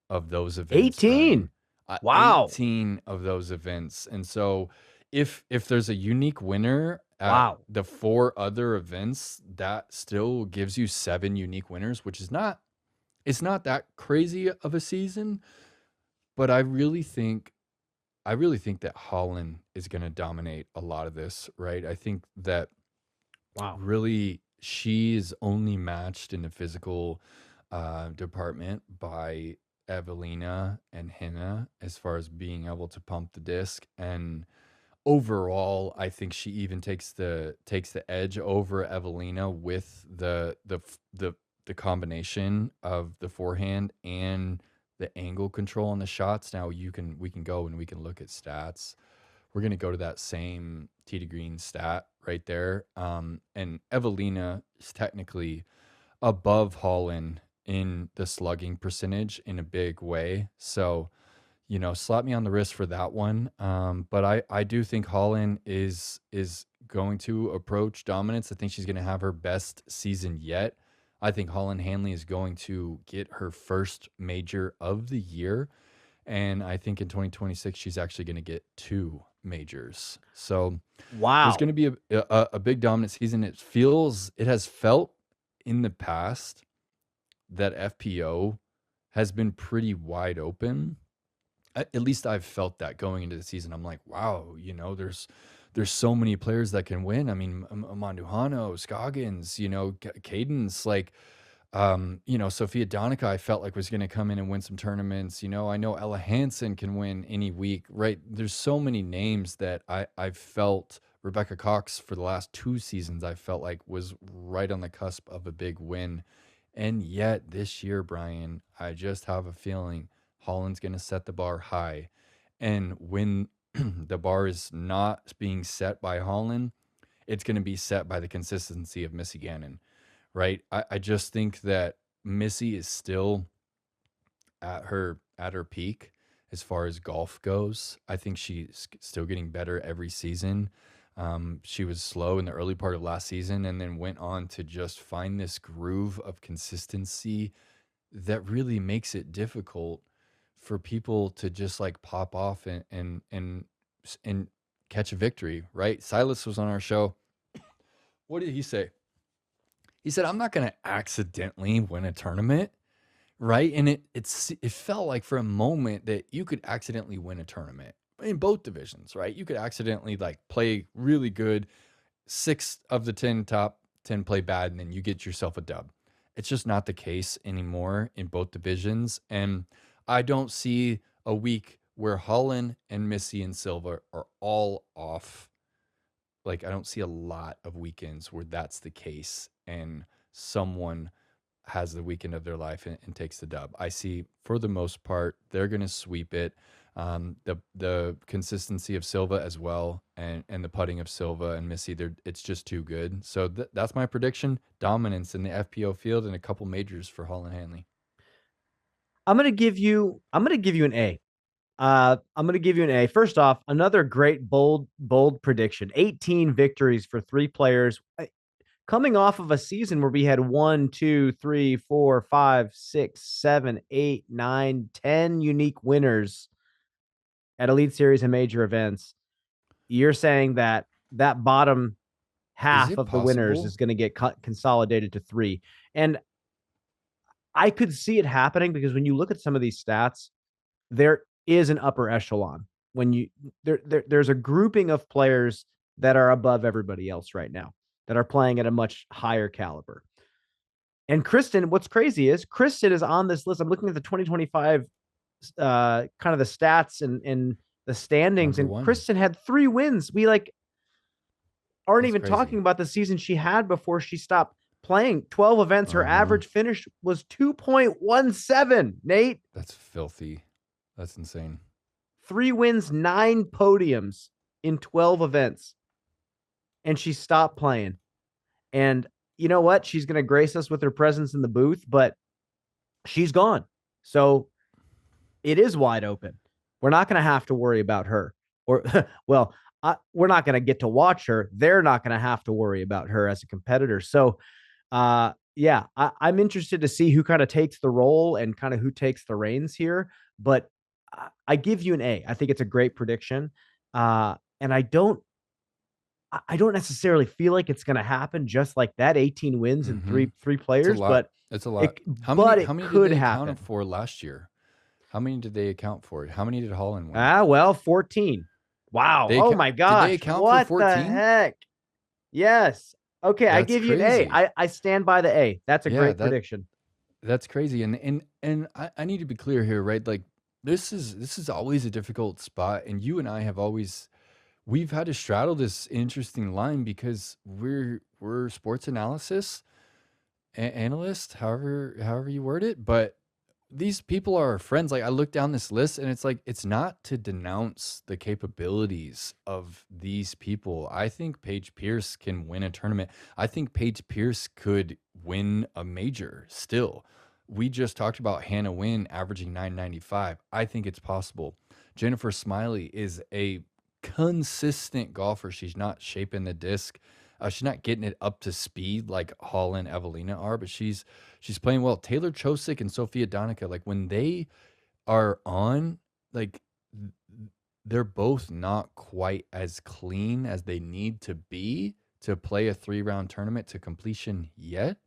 of those events,
18.
Brian.
Wow.
18 of those events. And so if there's a unique winner at
Wow.
the 4 other events, that still gives you 7 unique winners, which is not it's not that crazy of a season, but I really think that Holland is going to dominate a lot of this, right? I think that
Wow.
really she is only matched in the physical department by Evelina and Hannah as far as being able to pump the disc. And overall, I think she even takes the edge over Evelina with the combination of the forehand and the angle control on the shots. Now we can go and we can look at stats. We're gonna go to that same tee to green stat right there. And Evelina is technically above Holland in the slugging percentage in a big way. So you know, slap me on the wrist for that one. But I do think Holland is going to approach dominance. I think she's going to have her best season yet. I think Holland Hanley is going to get her first major of the year, and I think in 2026 she's actually going to get 2 majors. So there's going
Wow.
to be a big dominant season. It has felt in the past that FPO has been pretty wide open. At least I've felt that going into the season. I'm like, wow, you know, there's so many players that can win. I mean, Manduhano, Scoggins, you know, Cadence, like, you know, Sophia Donica, I felt like was going to come in and win some tournaments. You know, I know Ella Hansen can win any week, right? There's so many names that I've felt. Rebecca Cox for the last 2 seasons, I felt like was right on the cusp of a big win. And yet this year, Brian, I just have a feeling Holland's going to set the bar high. And when the bar is not being set by Holland, it's going to be set by the consistency of Missy Gannon, right? I just think that Missy is still at her peak as far as golf goes. I think she's still getting better every season. She was slow in the early part of last season and then went on to just find this groove of consistency that really makes it difficult for people to just like pop off and catch a victory, right? Silas was on our show. What did he say? He said, "I'm not going to accidentally win a tournament." Right? And it felt like for a moment that you could accidentally win a tournament in both divisions, right? You could accidentally like play really good, 6 of the 10 top 10 play bad, and then you get yourself a dub. It's just not the case anymore in both divisions. And I don't see a week where Holland and Missy and Silva are all off. Like I don't see a lot of weekends where that's the case and someone has the weekend of their life and takes the dub. I see for the most part they're going to sweep it. The consistency of Silva as well, and the putting of Silva and Missy, it's just too good. So that's my prediction: dominance in the FPO field and a couple majors for Holland Hanley.
I'm gonna give you an A. I'm going to give you an A. First off, another great bold prediction. 18 victories for three players, coming off of a season where we had 1, 2, 3, 4, 5, 6, 7, 8, 9, 10 unique winners at Elite Series and major events. You're saying that that bottom
Is
half
it
of the winners
possible?
is going to get consolidated to three. And I could see it happening because when you look at some of these stats, there is an upper echelon. When there's a grouping of players that are above everybody else right now, that are playing at a much higher caliber. And Kristen, what's crazy is Kristen is on this list. I'm looking at the 2025 kind of the stats and the standings,
Number
and
one.
Kristen had 3 wins. We like aren't
That's
even
crazy.
talking about the season she had before she stopped playing. 12 events. Her
Uh-huh.
average finish was 2.17. Nate,
That's filthy. That's insane.
3 wins, 9 podiums in 12 events. And she stopped playing. And you know what? She's going to grace us with her presence in the booth, but she's gone. So it is wide open. We're not going to have to worry about her. Or, well, we're not going to get to watch her. They're not going to have to worry about her as a competitor. So, yeah, I'm interested to see who kind of takes the role and kind of who takes the reins here. But I give you an A. I think it's a great prediction. And I don't necessarily feel like it's going to happen just like that. 18 wins and
Mm-hmm.
three
It's a
players,
lot.
but
It's a lot.
it
How many
but
how
it
many did
could
they account
happen.
for last year? How many did they account for? How many did Holland win?
Well, 14. Wow.
They
Oh
account
my
did they
gosh.
account for
What the
14?
heck? Yes. Okay, I
That's
give you an A.
crazy.
I stand by the A. That's a
Yeah,
great prediction.
that's crazy. And I need to be clear here, right? Like this is always a difficult spot. And you and I have always we've had to straddle this interesting line because we're sports analysis analyst, however you word it, but these people are our friends. Like I look down this list and it's like it's not to denounce the capabilities of these people. I think Paige Pierce can win a tournament. I think Paige Pierce could win a major still. We just talked about Hannah Wynn averaging 995. I think it's possible. Jennifer Smiley is a consistent golfer. She's not shaping the disc. She's not getting it up to speed like Hall and Evelina are, but she's playing well. Taylor Chosick and Sophia Donica, like when they are on, like they're both not quite as clean as they need to be to play a 3-round tournament to completion yet,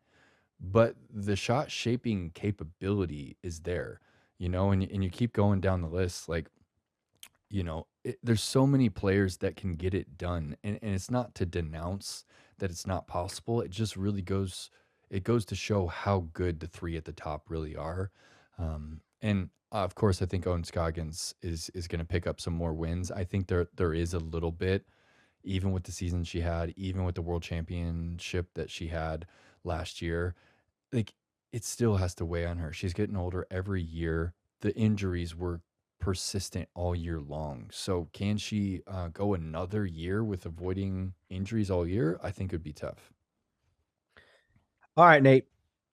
but the shot shaping capability is there, and you keep going down the list, like there's so many players that can get it done, and it's not to denounce that it's not possible. It just really goes to show how good the three at the top really are. And of course, I think Owen Scoggins is going to pick up some more wins. I think there is a little bit, even with the season she had, even with the world championship that she had last year, like it still has to weigh on her. She's getting older every year. The injuries were persistent all year long. So can she go another year with avoiding injuries all year? I think it would be tough.
All right, Nate.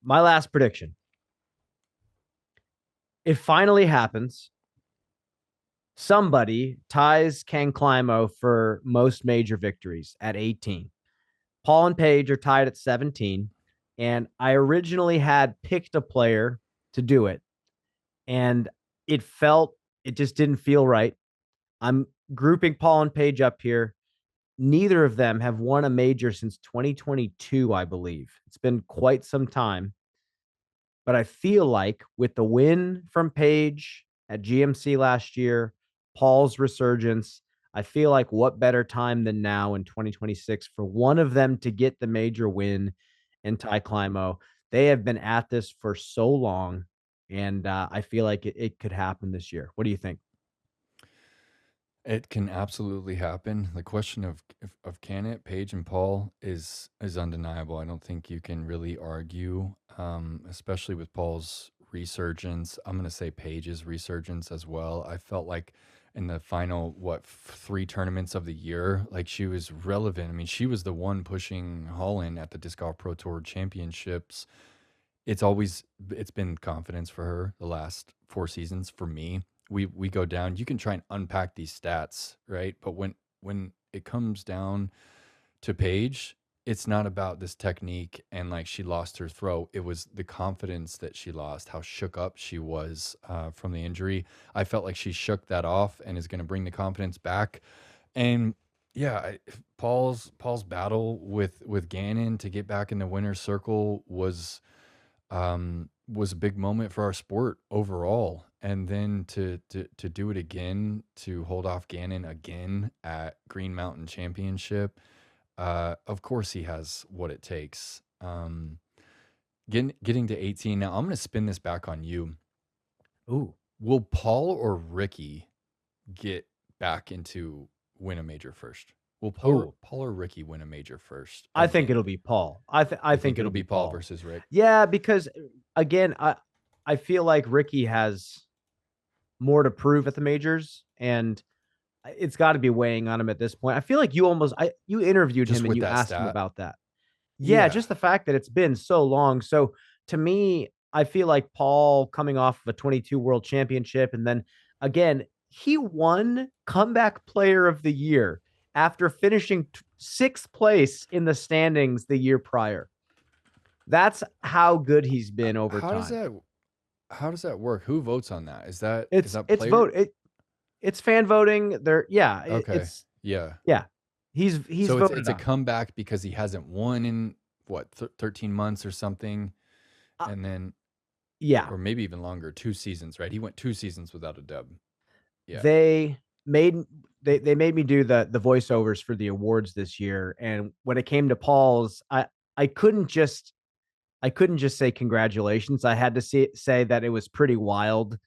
My last prediction. It finally happens. Somebody ties Ken Climo for most major victories at 18. Paul and Paige are tied at 17. And I originally had picked a player to do it. And it just didn't feel right. I'm grouping Paul and Paige up here. Neither of them have won a major since 2022, I believe. It's been quite some time. But I feel like with the win from Paige at GMC last year, Paul's resurgence, I feel like what better time than now in 2026 for one of them to get the major win and Ty Climo. They have been at this for so long, and I feel like it could happen this year. What do you think?
It can absolutely happen. The question of can it, Paige and Paul is undeniable. I don't think you can really argue, especially with Paul's resurgence. I'm gonna say Paige's resurgence as well. I felt like in the final, three tournaments of the year, like she was relevant. I mean, she was the one pushing Holland at the Disc Golf Pro Tour Championships. It's been confidence for her the last 4 seasons. For me, we go down. You can try and unpack these stats, right? But when it comes down to Paige, it's not about this technique and like she lost her throw. It was the confidence that she lost, how shook up she was from the injury. I felt like she shook that off and is going to bring the confidence back. And yeah, Paul's battle with Gannon to get back in the winner's circle was a big moment for our sport overall. And then to do it again, to hold off Gannon again at Green Mountain Championship. Of course he has what it takes. Getting to 18. Now I'm going to spin this back on you.
Ooh.
Will Paul or Ricky get back into win a major first? Will Paul or Ricky win a major first?
I think it'll be Paul. I think
it'll be Paul versus Rick.
Yeah, because again, I feel like Ricky has more to prove at the majors, and it's got to be weighing on him at this point. I feel like you interviewed
Just
him and
with
you
that
asked him
stat?
about that. Yeah, just the fact that it's been so long. So to me, I feel like Paul coming off of a 22 World Championship, and then again, he won Comeback Player of the Year after finishing sixth place in the standings the year prior. That's how good he's been over time.
How does that work? Who votes on that? Is that
It's
player?
it's fan voting.
Okay. Yeah.
Yeah. He's
So
voted
it's a
on.
comeback because he hasn't won in 13 months or something, and then
Yeah.
or maybe even longer, 2 seasons, right? He went 2 seasons without a dub. Yeah.
They made they made me do the voiceovers for the awards this year, and when it came to Paul's, I couldn't just say congratulations. I had to say that it was pretty wild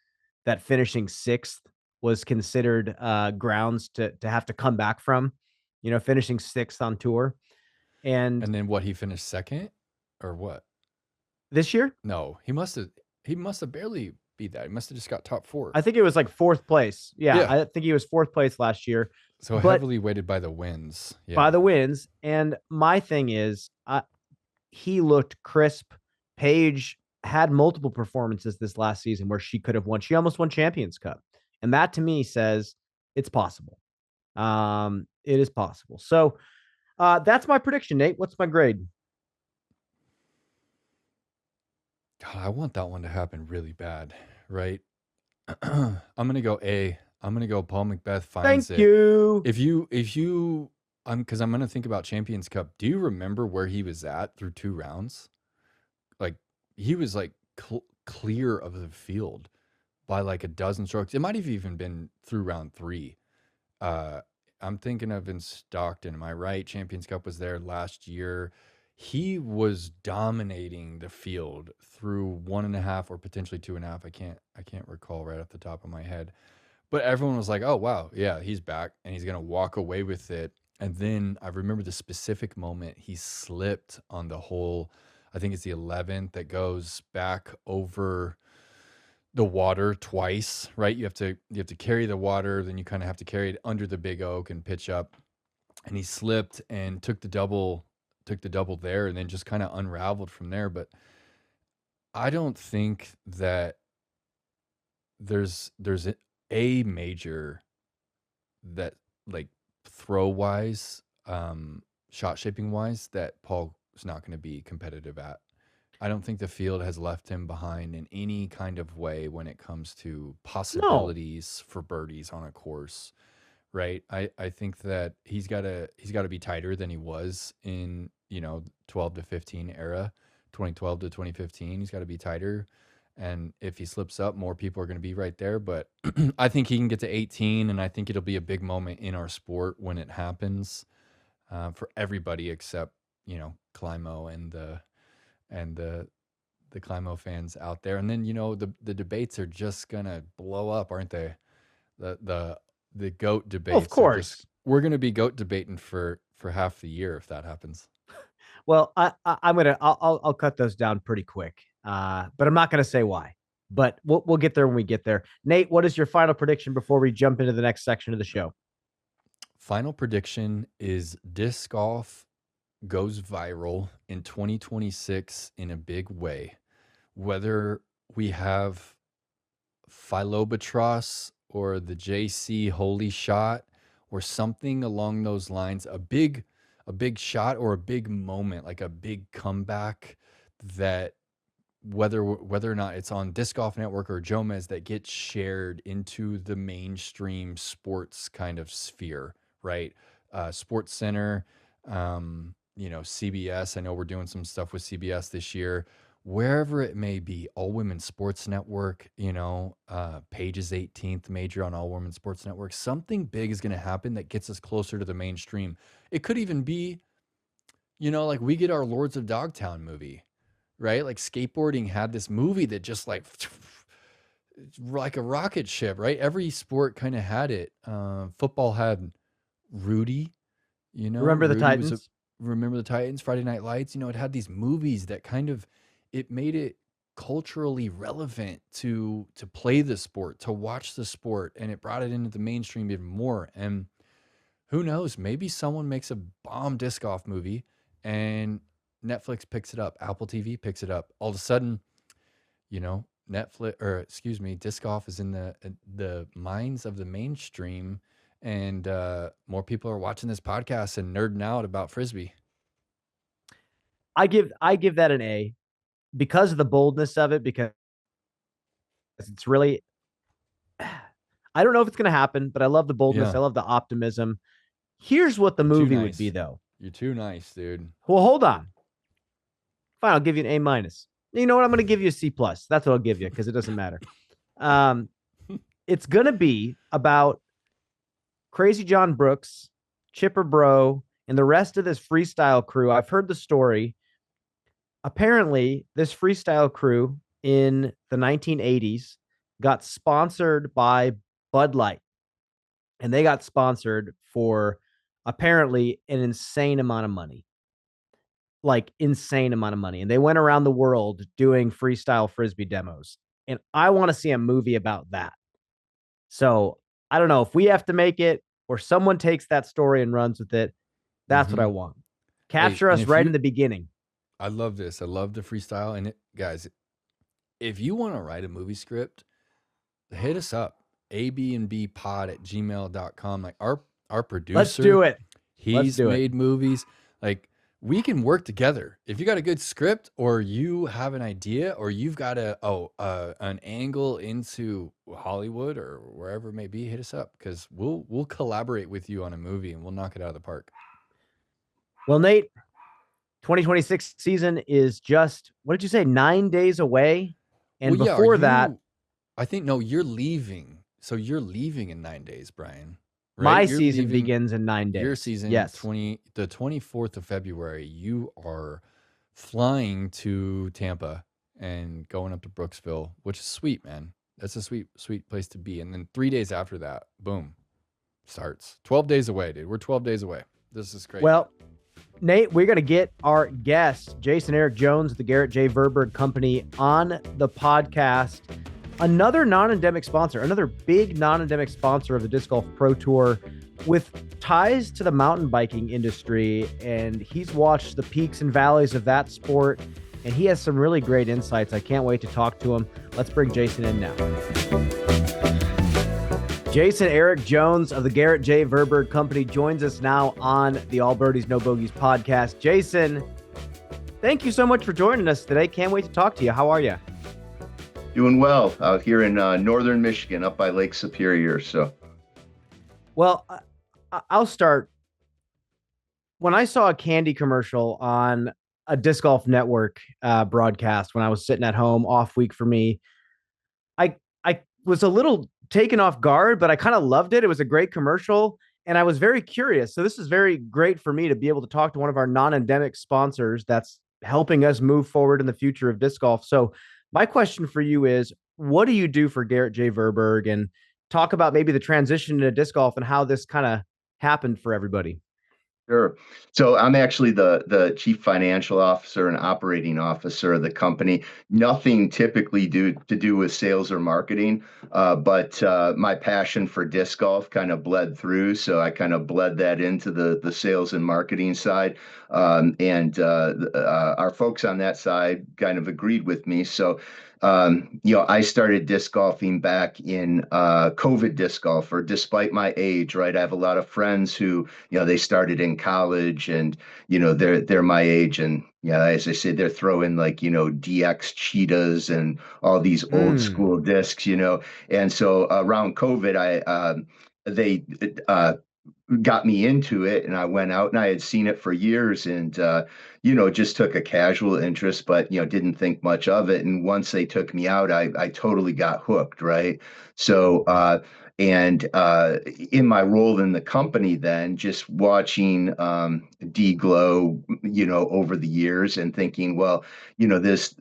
that finishing sixth was considered grounds to have to come back from, finishing sixth on tour. And
And then what, he finished second or what?
this year,
No, he must have barely beat that. He must have just got top 4.
I think it was like fourth place. Yeah,
Yeah.
I think he was fourth place last year,
So
but
heavily weighted by the wins.
by
Yeah.
the wins. And my thing is, he looked crisp. Paige had multiple performances this last season where she could have won. She almost won Champions Cup, and that to me says it's possible. It is possible. So that's my prediction, Nate. What's my grade?
God, I want that one to happen really bad, right? I'm gonna go A. I'm gonna go Paul Macbeth finds
Thank
it.
you.
If you because I'm gonna think about Champions Cup. Do you remember where he was at through 2 rounds? Like he was like clear of the field by like a dozen strokes. It might have even been through round 3. Uh, I'm thinking of in Stockton. Am I right? Champions Cup was there last year. He was dominating the field through 1.5 or potentially 2.5. I can't recall right off the top of my head. But everyone was like, "Oh wow, yeah, he's back and he's gonna walk away with it." And then I remember the specific moment he slipped on the hole. I think it's the 11th that goes back over the water twice, right? You have to carry the water, then you kind of have to carry it under the big oak and pitch up. And he slipped and took the double there, and then just kind of unraveled from there. But I don't think that there's a major that like throw wise, shot shaping wise, that Paul is not going to be competitive at. I don't think the field has left him behind in any kind of way when it comes to
No,
possibilities for birdies on a course, right? I think that he's got to be tighter than he was in 12 to 15 era, 2012 to 2015. He's got to be tighter, and if he slips up, more people are going to be right there. But I think he can get to 18, and I think it'll be a big moment in our sport when it happens for everybody except Climo and the Climo fans out there. And then the debates are just gonna blow up, aren't they? The goat
well, of
debates are just
course.
we're gonna be goat debating for half the year if that happens.
Well, I'm gonna I'll cut those down pretty quick. But I'm not gonna say why. but we'll get there when we get there. Nate, what is your final prediction before we jump into the next section of the show?
Final prediction is disc golf goes viral in 2026 in a big way. Whether we have Philobatros or the JC Holy Shot or something along those lines, a big shot or a big moment, like a big comeback that whether or not it's on Disc Golf Network or Jomez that gets shared into the mainstream sports kind of sphere, right? Sports Center, CBS. I know we're doing some stuff with CBS this year. Wherever it may be, All Women's Sports Network, Page's 18th major on All Women's Sports Network. Something big is going to happen that gets us closer to the mainstream. It could even be, like we get our Lords of Dogtown movie, right? Like skateboarding had this movie that just like a rocket ship, right? Every sport kind of had it. Football had Rudy,
Remember the
Rudy was
Titans?
Remember the Titans, Friday Night Lights. It had these movies that kind of it made it culturally relevant to play the sport, to watch the sport, and it brought it into the mainstream even more. And who knows, maybe someone makes a bomb disc golf movie and Netflix picks it up, Apple TV picks it up. All of a sudden, disc golf is in the minds of the mainstream, and more people are watching this podcast and nerding out about frisbee.
I give that an A because of the boldness of it, because it's really I don't know if it's going to happen, but I love the boldness.
Yeah.
I love the optimism. Here's what the movie would be, though.
You're too nice, dude.
Well, hold on. Fine, I'll give you an A minus. You know what? I'm going to give you a C plus. That's what I'll give you because it doesn't matter. It's going to be about Crazy John Brooks, Chipper Bro, and the rest of this freestyle crew. I've heard the story. Apparently, this freestyle crew in the 1980s got sponsored by Bud Light. And they got sponsored for apparently an insane amount of money. Like insane amount of money. And they went around the world doing freestyle frisbee demos. And I want to see a movie about that. So I don't know if we have to make it or someone takes that story and runs with it. That's what I want. Capture us right in the beginning.
I love this. I love the freestyle. And guys, if you want to write a movie script, hit us up. abnbpod@gmail.com. Like our producer.
Let's do it.
He's made movies. Like we can work together. If you got a good script or you have an idea or you've got an angle into Hollywood or wherever it may be, hit us up because we'll collaborate with you on a movie and we'll knock it out of the park.
Well, Nate, 2026 season is just, what did you say, 9 days away? And before that,
I think, no, you're leaving. So you're leaving in 9 days, Brian. Right?
My season begins in 9 days.
Your season,
yes.
The 24th of February, you are flying to Tampa and going up to Brooksville, which is sweet, man. That's a sweet, sweet place to be. And then 3 days after that, boom, starts. 12 days away, dude. We're 12 days away. This is crazy.
Well, Nate, we're going to get our guest, Jason Eric Jones, the Garrett J. Verberg Company, on the podcast. Another non-endemic sponsor, another big non-endemic sponsor of the Disc Golf Pro Tour with ties to the mountain biking industry. And he's watched the peaks and valleys of that sport. And he has some really great insights. I can't wait to talk to him. Let's bring Jason in now. Jason Eric Jones of the Garrett J. Verberg Company joins us now on the All Birdies, No Bogeys podcast. Jason, thank you so much for joining us today. Can't wait to talk to you. How are you?
Doing well out here in northern Michigan, up by Lake Superior.
Well, I'll start. When I saw a candy commercial on a Disc Golf Network broadcast when I was sitting at home, off week for me, I was a little taken off guard, but I kind of loved it. It was a great commercial, and I was very curious. So this is very great for me to be able to talk to one of our non-endemic sponsors that's helping us move forward in the future of disc golf. So my question for you is, what do you do for Garrett J. Verberg, and talk about maybe the transition into disc golf and how this kind of happened for everybody?
Sure. So I'm actually the chief financial officer and operating officer of the company. Nothing typically to do with sales or marketing, but my passion for disc golf kind of bled through. So I kind of bled that into the sales and marketing side, and our folks on that side kind of agreed with me. So I started disc golfing back in COVID disc golfer, despite my age, right? I have a lot of friends who, they started in college and, they're my age. And yeah, as I said, they're throwing like, DX cheetahs and all these old
Mm,
school discs. And so around COVID, they got me into it, and I went out and I had seen it for years, and just took a casual interest, but didn't think much of it. And once they took me out, I totally got hooked, right? So and in my role in the company, then just watching D glow, over the years, and thinking, well, this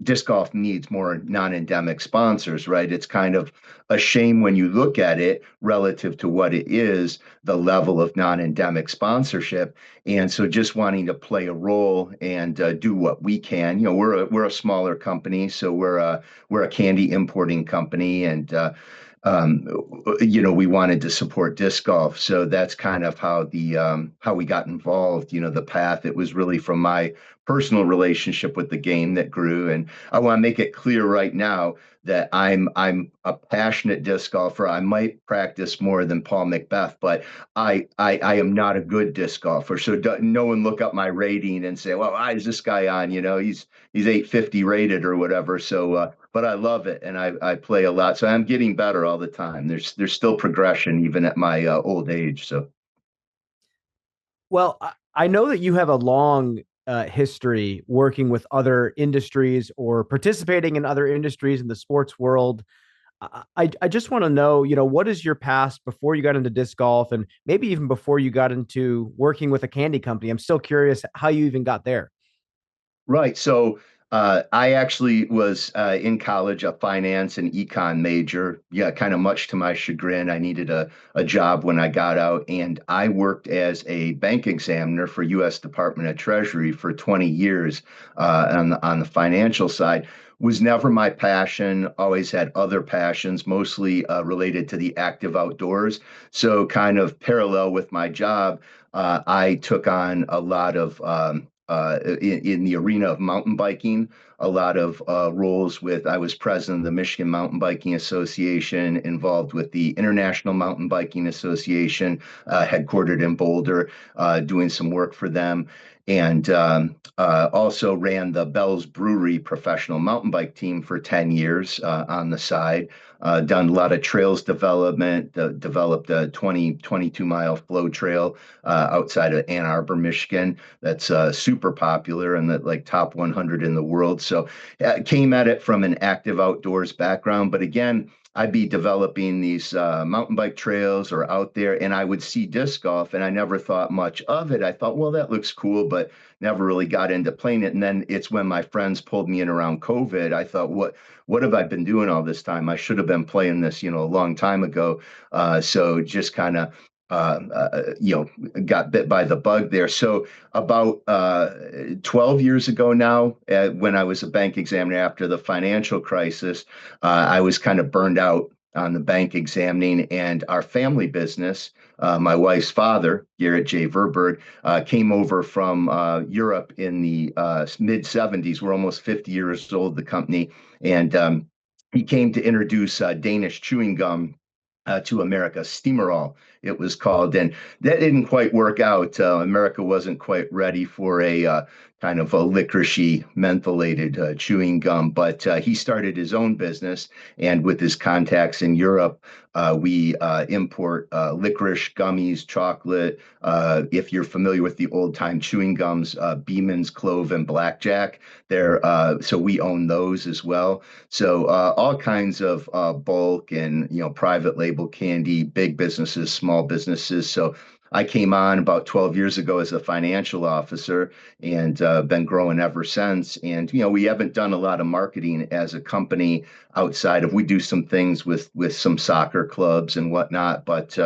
disc golf needs more non-endemic sponsors, right? It's kind of a shame when you look at it relative to what it is, the level of non-endemic sponsorship. And so just wanting to play a role and do what we can. We're a smaller company, so we're a candy importing company, and um, we wanted to support disc golf. So that's kind of how we got involved. The path, it was really from my personal relationship with the game that grew. And I want to make it clear right now that I'm a passionate disc golfer. I might practice more than Paul Macbeth, but I am not a good disc golfer. So no one look up my rating and say, well, why is this guy on? He's 850 rated or whatever. So but I love it, and I play a lot. So I'm getting better all the time. There's still progression even at my old age. So
well, I know that you have a long history working with other industries or participating in other industries in the sports world. I just want to know, what is your past before you got into disc golf and maybe even before you got into working with a candy company? I'm still curious how you even got there.
right. So I actually was in college, a finance and econ major. Yeah, kind of much to my chagrin. I needed a job when I got out, and I worked as a bank examiner for U.S. Department of Treasury for 20 years on the financial side. Was never my passion. Always had other passions, mostly related to the active outdoors. So, kind of parallel with my job, I took on a lot of in the arena of mountain biking, a lot of roles with, I was president of the Michigan Mountain Biking Association, involved with the International Mountain Biking Association, headquartered in Boulder, doing some work for them. And also ran the Bell's Brewery professional mountain bike team for 10 years on the side. Done a lot of trails development, developed a 22-mile flow trail outside of Ann Arbor, Michigan. That's super popular and that like top 100 in the world. So came at it from an active outdoors background. But again, I'd be developing these mountain bike trails or out there, and I would see disc golf, and I never thought much of it. I thought, well, that looks cool, but never really got into playing it. And then it's when my friends pulled me in around COVID. I thought, what have I been doing all this time? I should have been playing this, a long time ago. So just kind of got bit by the bug there. So about 12 years ago now, when I was a bank examiner after the financial crisis, I was kind of burned out on the bank examining, and our family business, my wife's father, Garrett J. Verberg, came over from Europe in the mid 70s. We're almost 50 years old, the company. And he came to introduce Danish chewing gum to America, Steamerall, it was called. And that didn't quite work out. America wasn't quite ready for a kind of a licoricey mentholated chewing gum, but he started his own business. And with his contacts in Europe, we import licorice, gummies, chocolate. If you're familiar with the old time chewing gums, Beeman's, Clove, and Blackjack, so we own those as well. So all kinds of bulk and private label candy, big businesses, small businesses. So I came on about 12 years ago as a financial officer and been growing ever since. And we haven't done a lot of marketing as a company outside of we do some things with some soccer clubs and whatnot, but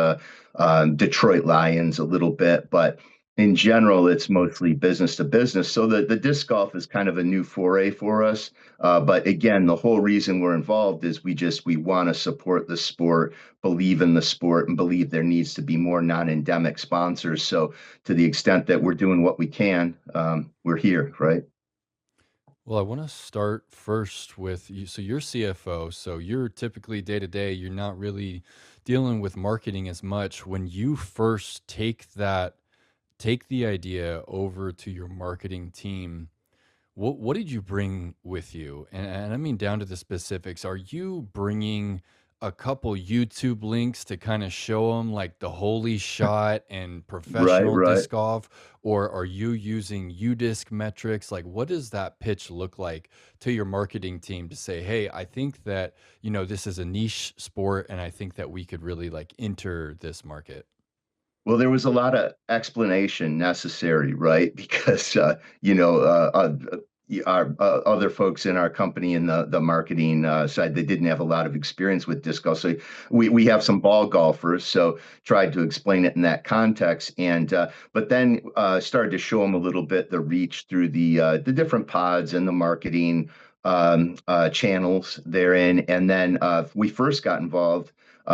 Detroit Lions a little bit, but in general, it's mostly business to business. So the disc golf is kind of a new foray for us. But again, the whole reason we're involved is we want to support the sport, believe in the sport, and believe there needs to be more non-endemic sponsors. So to the extent that we're doing what we can, we're here, right?
Well, I want to start first with you. So you're CFO, so you're typically day to day, you're not really dealing with marketing as much. When you first take the idea over to your marketing team, what did you bring with you? And I mean down to the specifics. Are you bringing a couple YouTube links to kind of show them like the holy shot and
Right,
professional
right.
disc golf, or are you using UDisc metrics? Like, what does that pitch look like to your marketing team to say, hey, I think that this is a niche sport, and I think that we could really like enter this market.
Well, there was a lot of explanation necessary, right? Because our other folks in our company in the marketing side, they didn't have a lot of experience with disc golf. So we have some ball golfers, so tried to explain it in that context, and but then started to show them a little bit the reach through the different pods and the marketing channels therein, and then we first got involved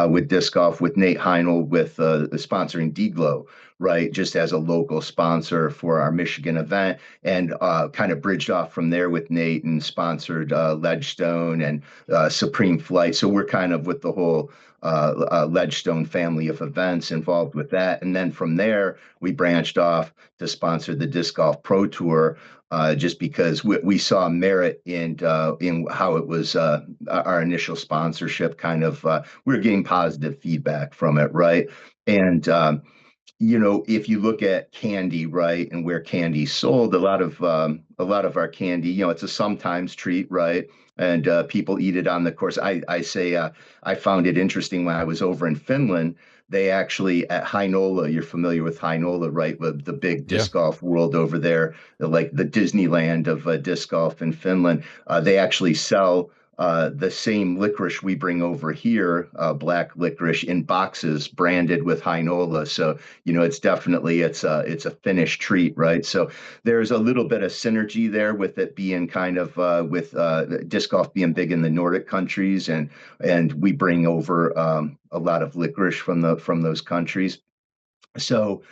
with disc golf with Nate Heinel with sponsoring D-Glow, right? Just as a local sponsor for our Michigan event, and kind of bridged off from there with Nate and sponsored Ledgestone and Supreme Flight. So we're kind of with the whole Ledgestone family of events involved with that. And then from there, we branched off to sponsor the Disc Golf Pro Tour, just because we saw merit in how it was our initial sponsorship. Kind of we were getting positive feedback from it, right? And if you look at candy, right, and where candy's sold, a lot of our candy, it's a sometimes treat, right? And people eat it on the course. I say I found it interesting when I was over in Finland. They actually at Heinola, you're familiar with Heinola, right? With the big
Yeah.
disc golf world over there, like the Disneyland of disc golf in Finland. They actually sell the same licorice we bring over here, black licorice, in boxes branded with Heinola. So it's a Finnish treat, right? So there's a little bit of synergy there with it being kind of with disc golf being big in the Nordic countries, and we bring over a lot of licorice from those countries. So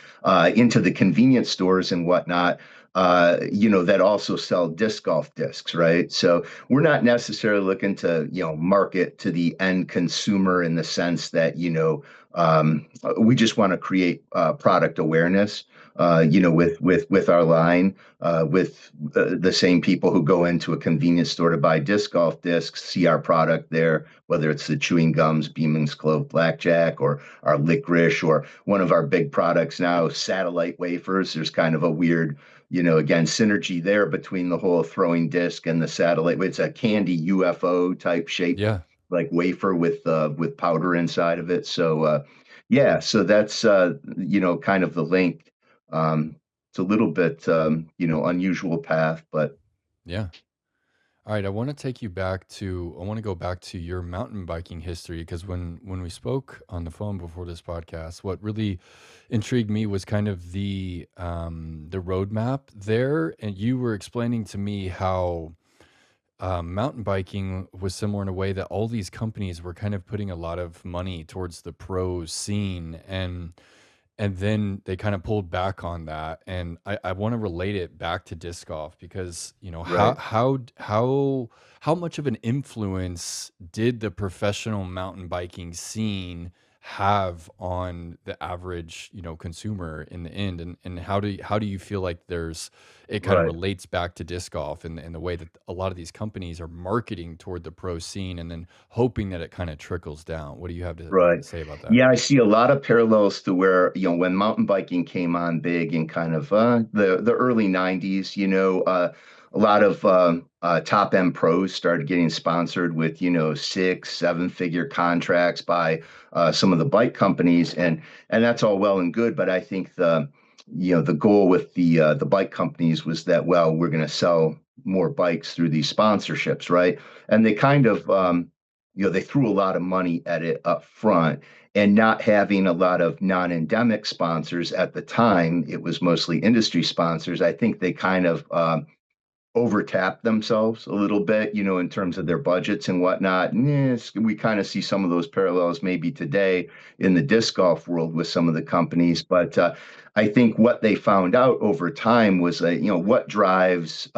into the convenience stores and whatnot, that also sell disc golf discs, right? So we're not necessarily looking to, market to the end consumer in the sense that, we just want to create product awareness, with our line, with the same people who go into a convenience store to buy disc golf discs, see our product there, whether it's the chewing gums, Beeman's Clove Blackjack, or our licorice, or one of our big products now, satellite wafers. There's kind of a weird, again, synergy there between the whole throwing disc and the satellite. It's a candy UFO type shape,
Yeah.
like wafer with powder inside of it. So yeah, so that's kind of the link. It's a little bit unusual path, but
Yeah. All right, I want to go back to your mountain biking history, because when we spoke on the phone before this podcast, what really intrigued me was kind of the roadmap there, and you were explaining to me how mountain biking was similar in a way that all these companies were kind of putting a lot of money towards the pro scene, and then they kind of pulled back on that. And I want to relate it back to disc golf, because
right,
how much of an influence did the professional mountain biking scene have on the average consumer in the end, and how do you feel like it kind of
right.
relates back to disc golf, and the way that a lot of these companies are marketing toward the pro scene and then hoping that it kind of trickles down? What do you have to
Right.
say about that?
Yeah, I see a lot of parallels to where, when mountain biking came on big in kind of the early 90s, a lot of top end pros started getting sponsored with, 6, 7 figure contracts by some of the bike companies, and that's all well and good. But I think the goal with the bike companies was that, well, we're going to sell more bikes through these sponsorships, right? And they kind of they threw a lot of money at it up front, and not having a lot of non-endemic sponsors at the time, it was mostly industry sponsors. I think they kind of overtap themselves a little bit, in terms of their budgets and whatnot. And yes, we kind of see some of those parallels maybe today in the disc golf world with some of the companies. But I think what they found out over time was, what drives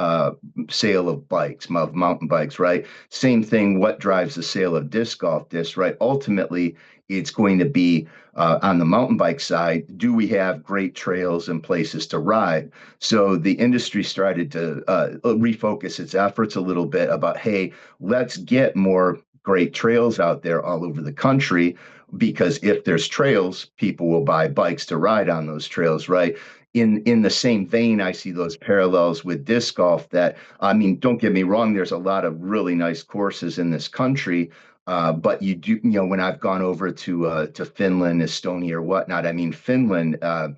sale of bikes, of mountain bikes, right? Same thing, what drives the sale of disc golf discs, right? Ultimately, it's going to be on the mountain bike side, do we have great trails and places to ride? So the industry started to refocus its efforts a little bit about, hey, let's get more great trails out there all over the country, because if there's trails, people will buy bikes to ride on those trails, right? In the same vein, I see those parallels with disc golf. That, I mean, don't get me wrong, there's a lot of really nice courses in this country. But you do, when I've gone over to Finland, Estonia, or whatnot, I mean, Finland, a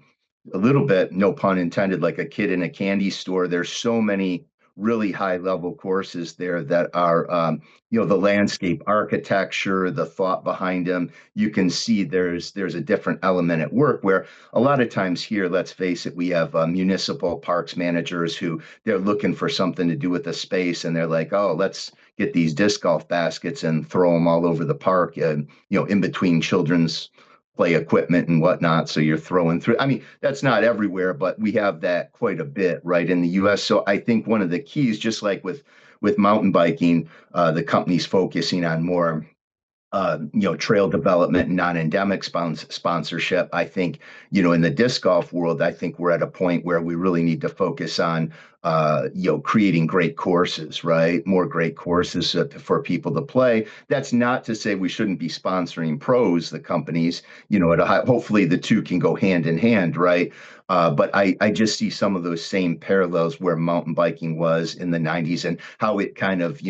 little bit, no pun intended, like a kid in a candy store. There's so many really high level courses there that are, the landscape architecture, the thought behind them. You can see there's a different element at work, where a lot of times here, let's face it, we have municipal parks managers who they're looking for something to do with the space, and they're like, oh, let's get these disc golf baskets and throw them all over the park, and in between children's play equipment and whatnot. So you're throwing through. I mean, that's not everywhere, but we have that quite a bit, right, in the U.S. So I think one of the keys, just like with mountain biking, the company's focusing on more trail development and non-endemic sponsorship. I think, in the disc golf world, I think we're at a point where we really need to focus on, creating great courses, right? More great courses for people to play. That's not to say we shouldn't be sponsoring pros, the companies, hopefully the two can go hand in hand, right? But I just see some of those same parallels where mountain biking was in the 90s, and how it kind of,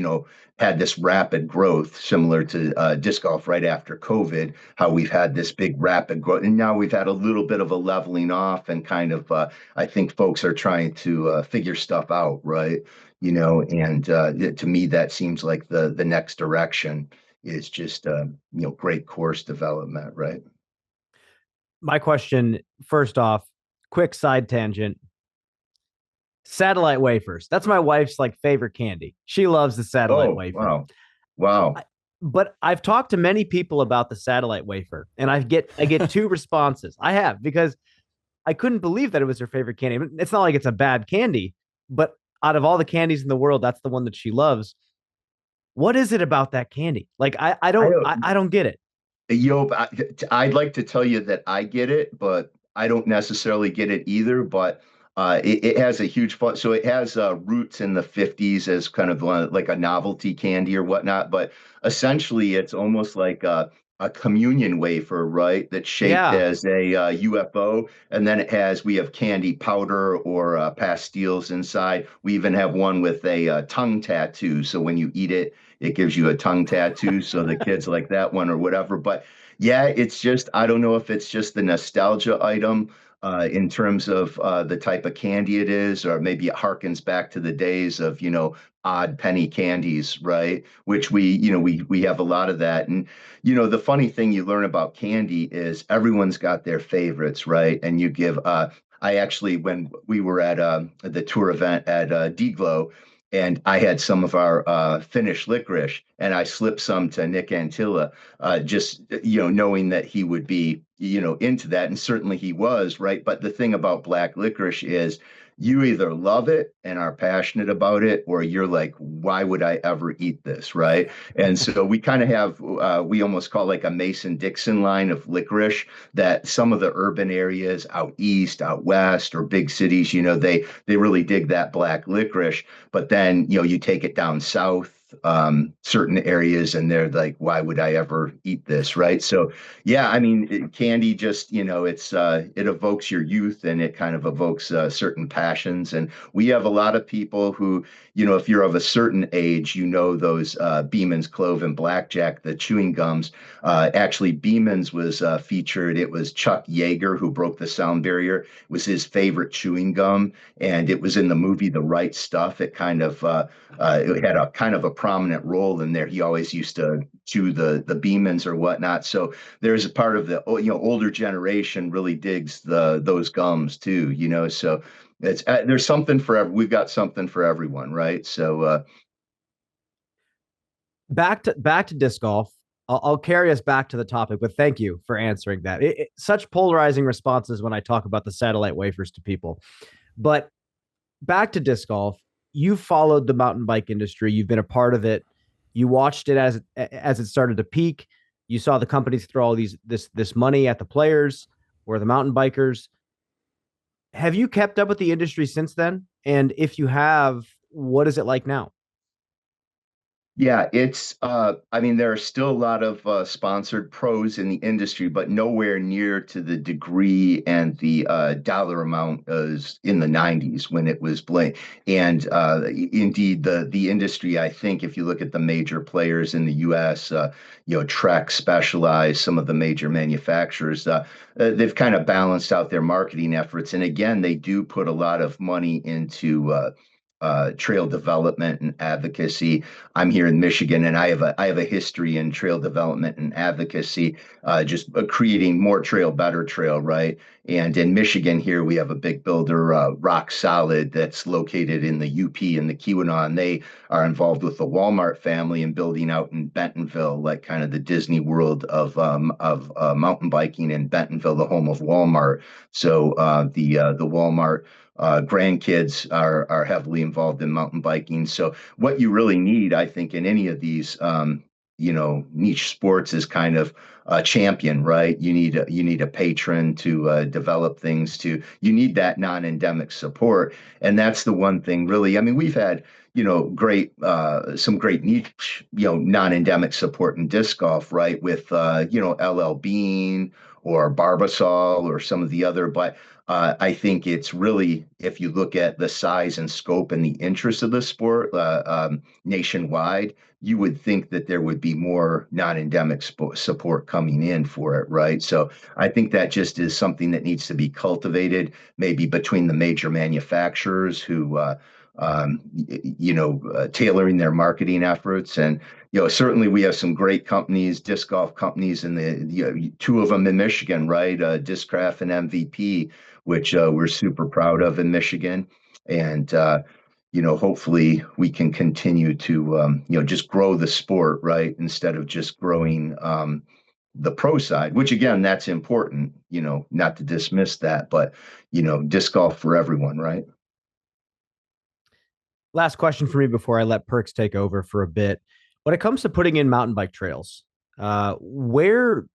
had this rapid growth, similar to disc golf right after COVID, how we've had this big rapid growth. And now we've had a little bit of a leveling off, and kind of, I think folks are trying to figure stuff out, right? And to me, that seems like the next direction is just, great course development, right?
My question, first off, quick side tangent. Satellite wafers. That's my wife's like favorite candy. She loves the satellite
Oh,
wafer.
wow. Wow.
But I've talked to many people about the satellite wafer, and I get two responses. I have, because I couldn't believe that it was her favorite candy. It's not like it's a bad candy, but out of all the candies in the world, that's the one that she loves. What is it about that candy? Like I
I
don't
don't,
I don't get it.
I'd like to tell you that I get it, but I don't necessarily get it either. But it has a huge fun. So it has roots in the 50s as kind of like a novelty candy or whatnot. But essentially, it's almost like a communion wafer, right? That's shaped
Yeah.
as a UFO. And then we have candy powder or pastilles inside. We even have one with a tongue tattoo. So when you eat it, it gives you a tongue tattoo. So the kids like that one or whatever. But yeah, it's just, I don't know if it's just the nostalgia item in terms of the type of candy it is, or maybe it harkens back to the days of, odd penny candies, right? Which we have a lot of that. And, the funny thing you learn about candy is everyone's got their favorites, right? And you give, I actually, when we were at the tour event at Deglow, and I had some of our Finnish licorice, and I slipped some to Nick Antilla, just knowing that he would be into that, and certainly he was, right. But the thing about black licorice is, you either love it and are passionate about it, or you're like, why would I ever eat this, right? And so we kind of have, we almost call like a Mason-Dixon line of licorice, that some of the urban areas out east, out west, or big cities, they really dig that black licorice. But then, you take it down south, certain areas, and they're like, why would I ever eat this, right? So yeah, I mean, candy just, it evokes your youth, and it kind of evokes certain passions. And we have a lot of people who, if you're of a certain age, those Beeman's Clove and Blackjack, the chewing gums. Actually, Beeman's was featured. It was Chuck Yeager who broke the sound barrier. It was his favorite chewing gum, and it was in the movie The Right Stuff. It had a kind of a prominent role in there. He always used to chew the Beemans or whatnot. So there's a part of the older generation really digs those gums too. So it's there's something for we've got something for everyone, right? So
back to disc golf. I'll carry us back to the topic, but thank you for answering that. Such polarizing responses when I talk about the satellite wafers to people. But back to disc golf, you followed the mountain bike industry. You've been a part of it. You watched it as it started to peak. You saw the companies throw all this money at the players or the mountain bikers. Have you kept up with the industry since then? And if you have, what is it like now?
yeah, I mean, there are still a lot of sponsored pros in the industry, but nowhere near to the degree and the dollar amount as in the 90s when it was Blake. And indeed, the industry, I think, if you look at the major players in the US, Trek, Specialized, some of the major manufacturers, they've kind of balanced out their marketing efforts. And again, they do put a lot of money into trail development and advocacy. I'm here in Michigan, and I have a history in trail development and advocacy, just creating more trail, better trail, right? And in Michigan here, we have a big builder, Rock Solid, that's located in the UP and the Keweenaw. They are involved with the Walmart family and building out in Bentonville, like kind of the Disney World of mountain biking in Bentonville, the home of Walmart. So the Walmart grandkids are heavily involved in mountain biking. So what you really need, I think, in any of these niche sports is kind of a champion, right? You need a patron to develop things. You need that non-endemic support, and that's the one thing really. I mean, we've had great some great niche non-endemic support in disc golf, right? With LL Bean or Barbasol or some of the other, but I think it's really, if you look at the size and scope and the interest of the sport nationwide, you would think that there would be more non-endemic support coming in for it, right? So I think that just is something that needs to be cultivated, maybe between the major manufacturers who, tailoring their marketing efforts. And certainly we have some great companies, disc golf companies, and two of them in Michigan, right? Discraft and MVP, which we're super proud of in Michigan. And hopefully we can continue to just grow the sport, right, instead of just growing the pro side, which again, that's important, not to dismiss that, but disc golf for everyone, right?
Last question for me before I let Perks take over for a bit. When it comes to putting in mountain bike trails, where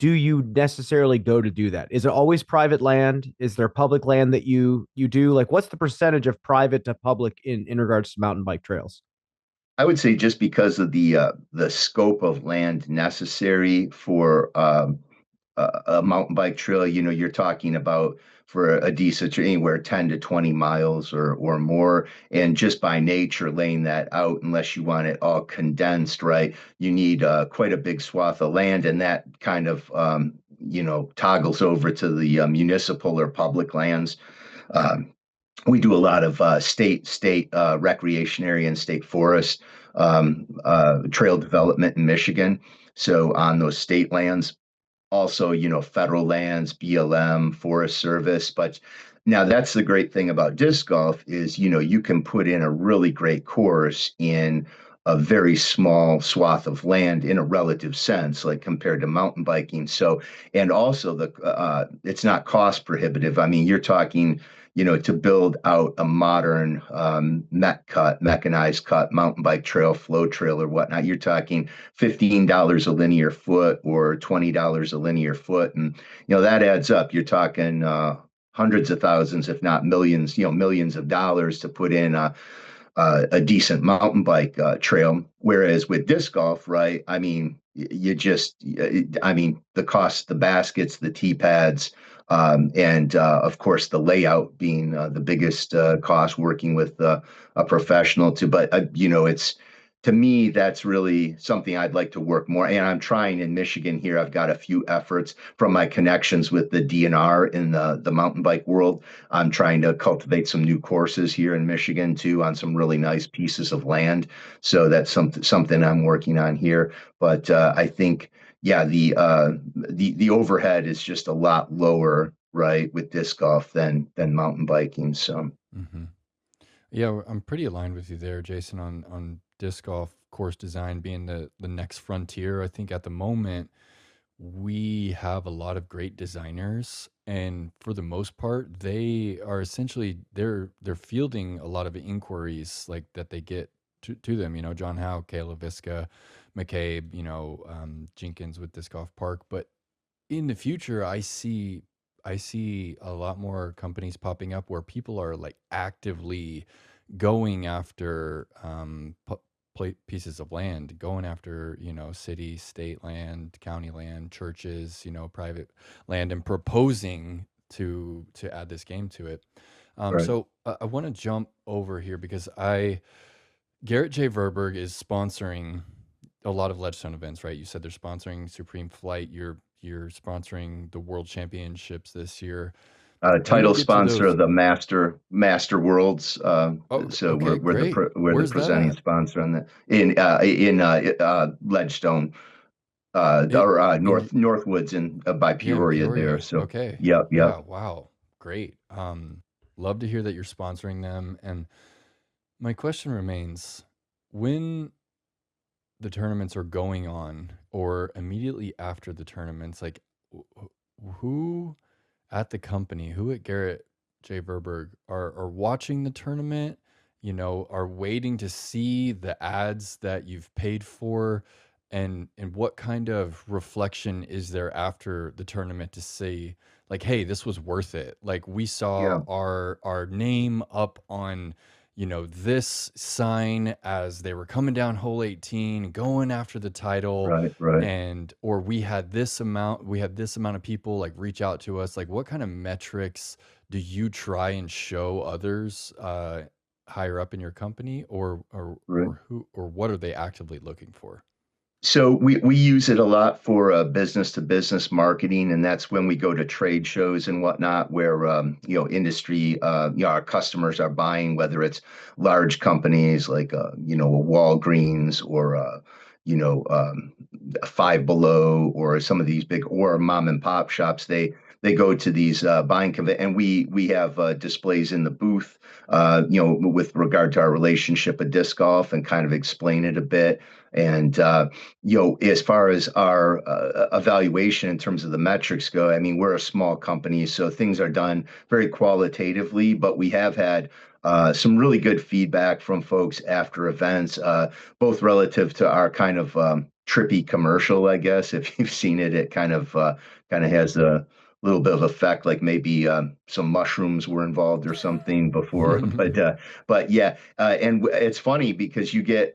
do you necessarily go to do that? Is it always private land? Is there public land that you do? Like, what's the percentage of private to public in regards to mountain bike trails?
I would say just because of the scope of land necessary for a mountain bike trail, you're talking about for a decent anywhere 10 to 20 miles or more. And just by nature, laying that out, unless you want it all condensed, right, you need quite a big swath of land. And that kind of, toggles over to the municipal or public lands. Um, we do a lot of state recreation area and state forest trail development in Michigan. So on those state lands, also, federal lands, BLM, Forest Service. But now that's the great thing about disc golf is, you can put in a really great course in a very small swath of land in a relative sense, like compared to mountain biking. So, and also it's not cost prohibitive. I mean, you're talking, to build out a modern mechanized cut mountain bike trail, flow trail, or whatnot. You're talking $15 a linear foot or $20 a linear foot, and that adds up. You're talking hundreds of thousands, if not millions, millions of dollars to put in a decent mountain bike trail. Whereas with disc golf, right? I mean, you just, I mean, the cost, the baskets, the tee pads, and of course the layout being the biggest cost. Working with a professional too, but you know, it's to me that's really something I'd like to work more. And I'm trying in Michigan here. I've got a few efforts from my connections with the DNR in the mountain bike world. I'm trying to cultivate some new courses here in Michigan too on some really nice pieces of land. So that's something I'm working on here. But I think, yeah, the overhead is just a lot lower, right, with disc golf than mountain biking. So
Hmm. Yeah, I'm pretty aligned with you there, Jason, on disc golf course design being the next frontier. I think at the moment we have a lot of great designers, and for the most part they are essentially they're fielding a lot of inquiries like that they get to them, you know, John Howe, Kayla Visca, McCabe, you know, Jenkins with disc golf park. But in the future I see a lot more companies popping up where people are like actively going after pieces of land, going after, you know, city, state land, county land, churches, you know, private land, and proposing to add this game to it.
right.
So I want to jump over here because I Garrett J. Verberg is sponsoring a lot of Ledgestone events, right? You said they're sponsoring Supreme Flight. You're sponsoring the World Championships this year. When you
Title
get to
sponsor of
those,
the Master Worlds.
oh,
So
okay, great.
we're the
Where's that
presenting
at?
sponsor on that in Ledgestone,
It
or
in
Northwoods in by
Yeah, in
Peoria there.
Peoria.
So
Okay.
yep,
Yeah,
yep.
wow. Great. Love to hear that you're sponsoring them. And my question remains, when the tournaments are going on or immediately after the tournaments, like who at the company, who at Garrett J. Verberg are watching the tournament, you know, are waiting to see the ads that you've paid for, and what kind of reflection is there after the tournament to say, like, hey, this was worth it. Like we saw
Yeah,
our name up on, you know, this sign as they were coming down hole 18, going after the title,
right, right.
and or we had this amount of people like reach out to us. Like what kind of metrics do you try and show others higher up in your company,
Right.
or what are they actively looking for?
So we use it a lot for business to business marketing, and that's when we go to trade shows and whatnot, where you know, industry, you know, our customers are buying, whether it's large companies like you know, a Walgreens or you know, Five Below, or some of these big, or mom and pop shops. They go to these buying conventions, and we have displays in the booth, you know, with regard to our relationship with disc golf, and kind of explain it a bit. And you know, as far as our evaluation in terms of the metrics go, I mean, we're a small company, so things are done very qualitatively, but we have had some really good feedback from folks after events, both relative to our kind of trippy commercial, I guess. If you've seen it, it kind of has a little bit of effect, like maybe some mushrooms were involved or something before. But yeah, and it's funny because you get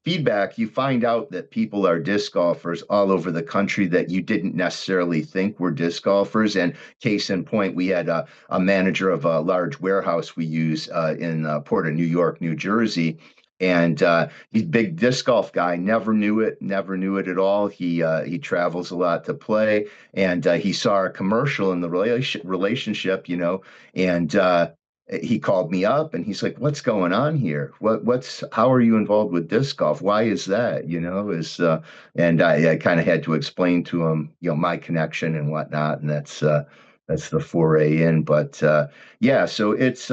feedback. You find out that people are disc golfers all over the country that you didn't necessarily think were disc golfers. And case in point, we had a manager of a large warehouse we use in Port of New York, New Jersey. And he's a big disc golf guy. Never knew it at all. He travels a lot to play, and he saw our commercial in the relationship, you know, and he called me up and he's like, "What's going on here? What's how are you involved with disc golf? Why is that? You know, is and I kind of had to explain to him, you know, my connection and whatnot, and that's the foray in. But yeah, so it's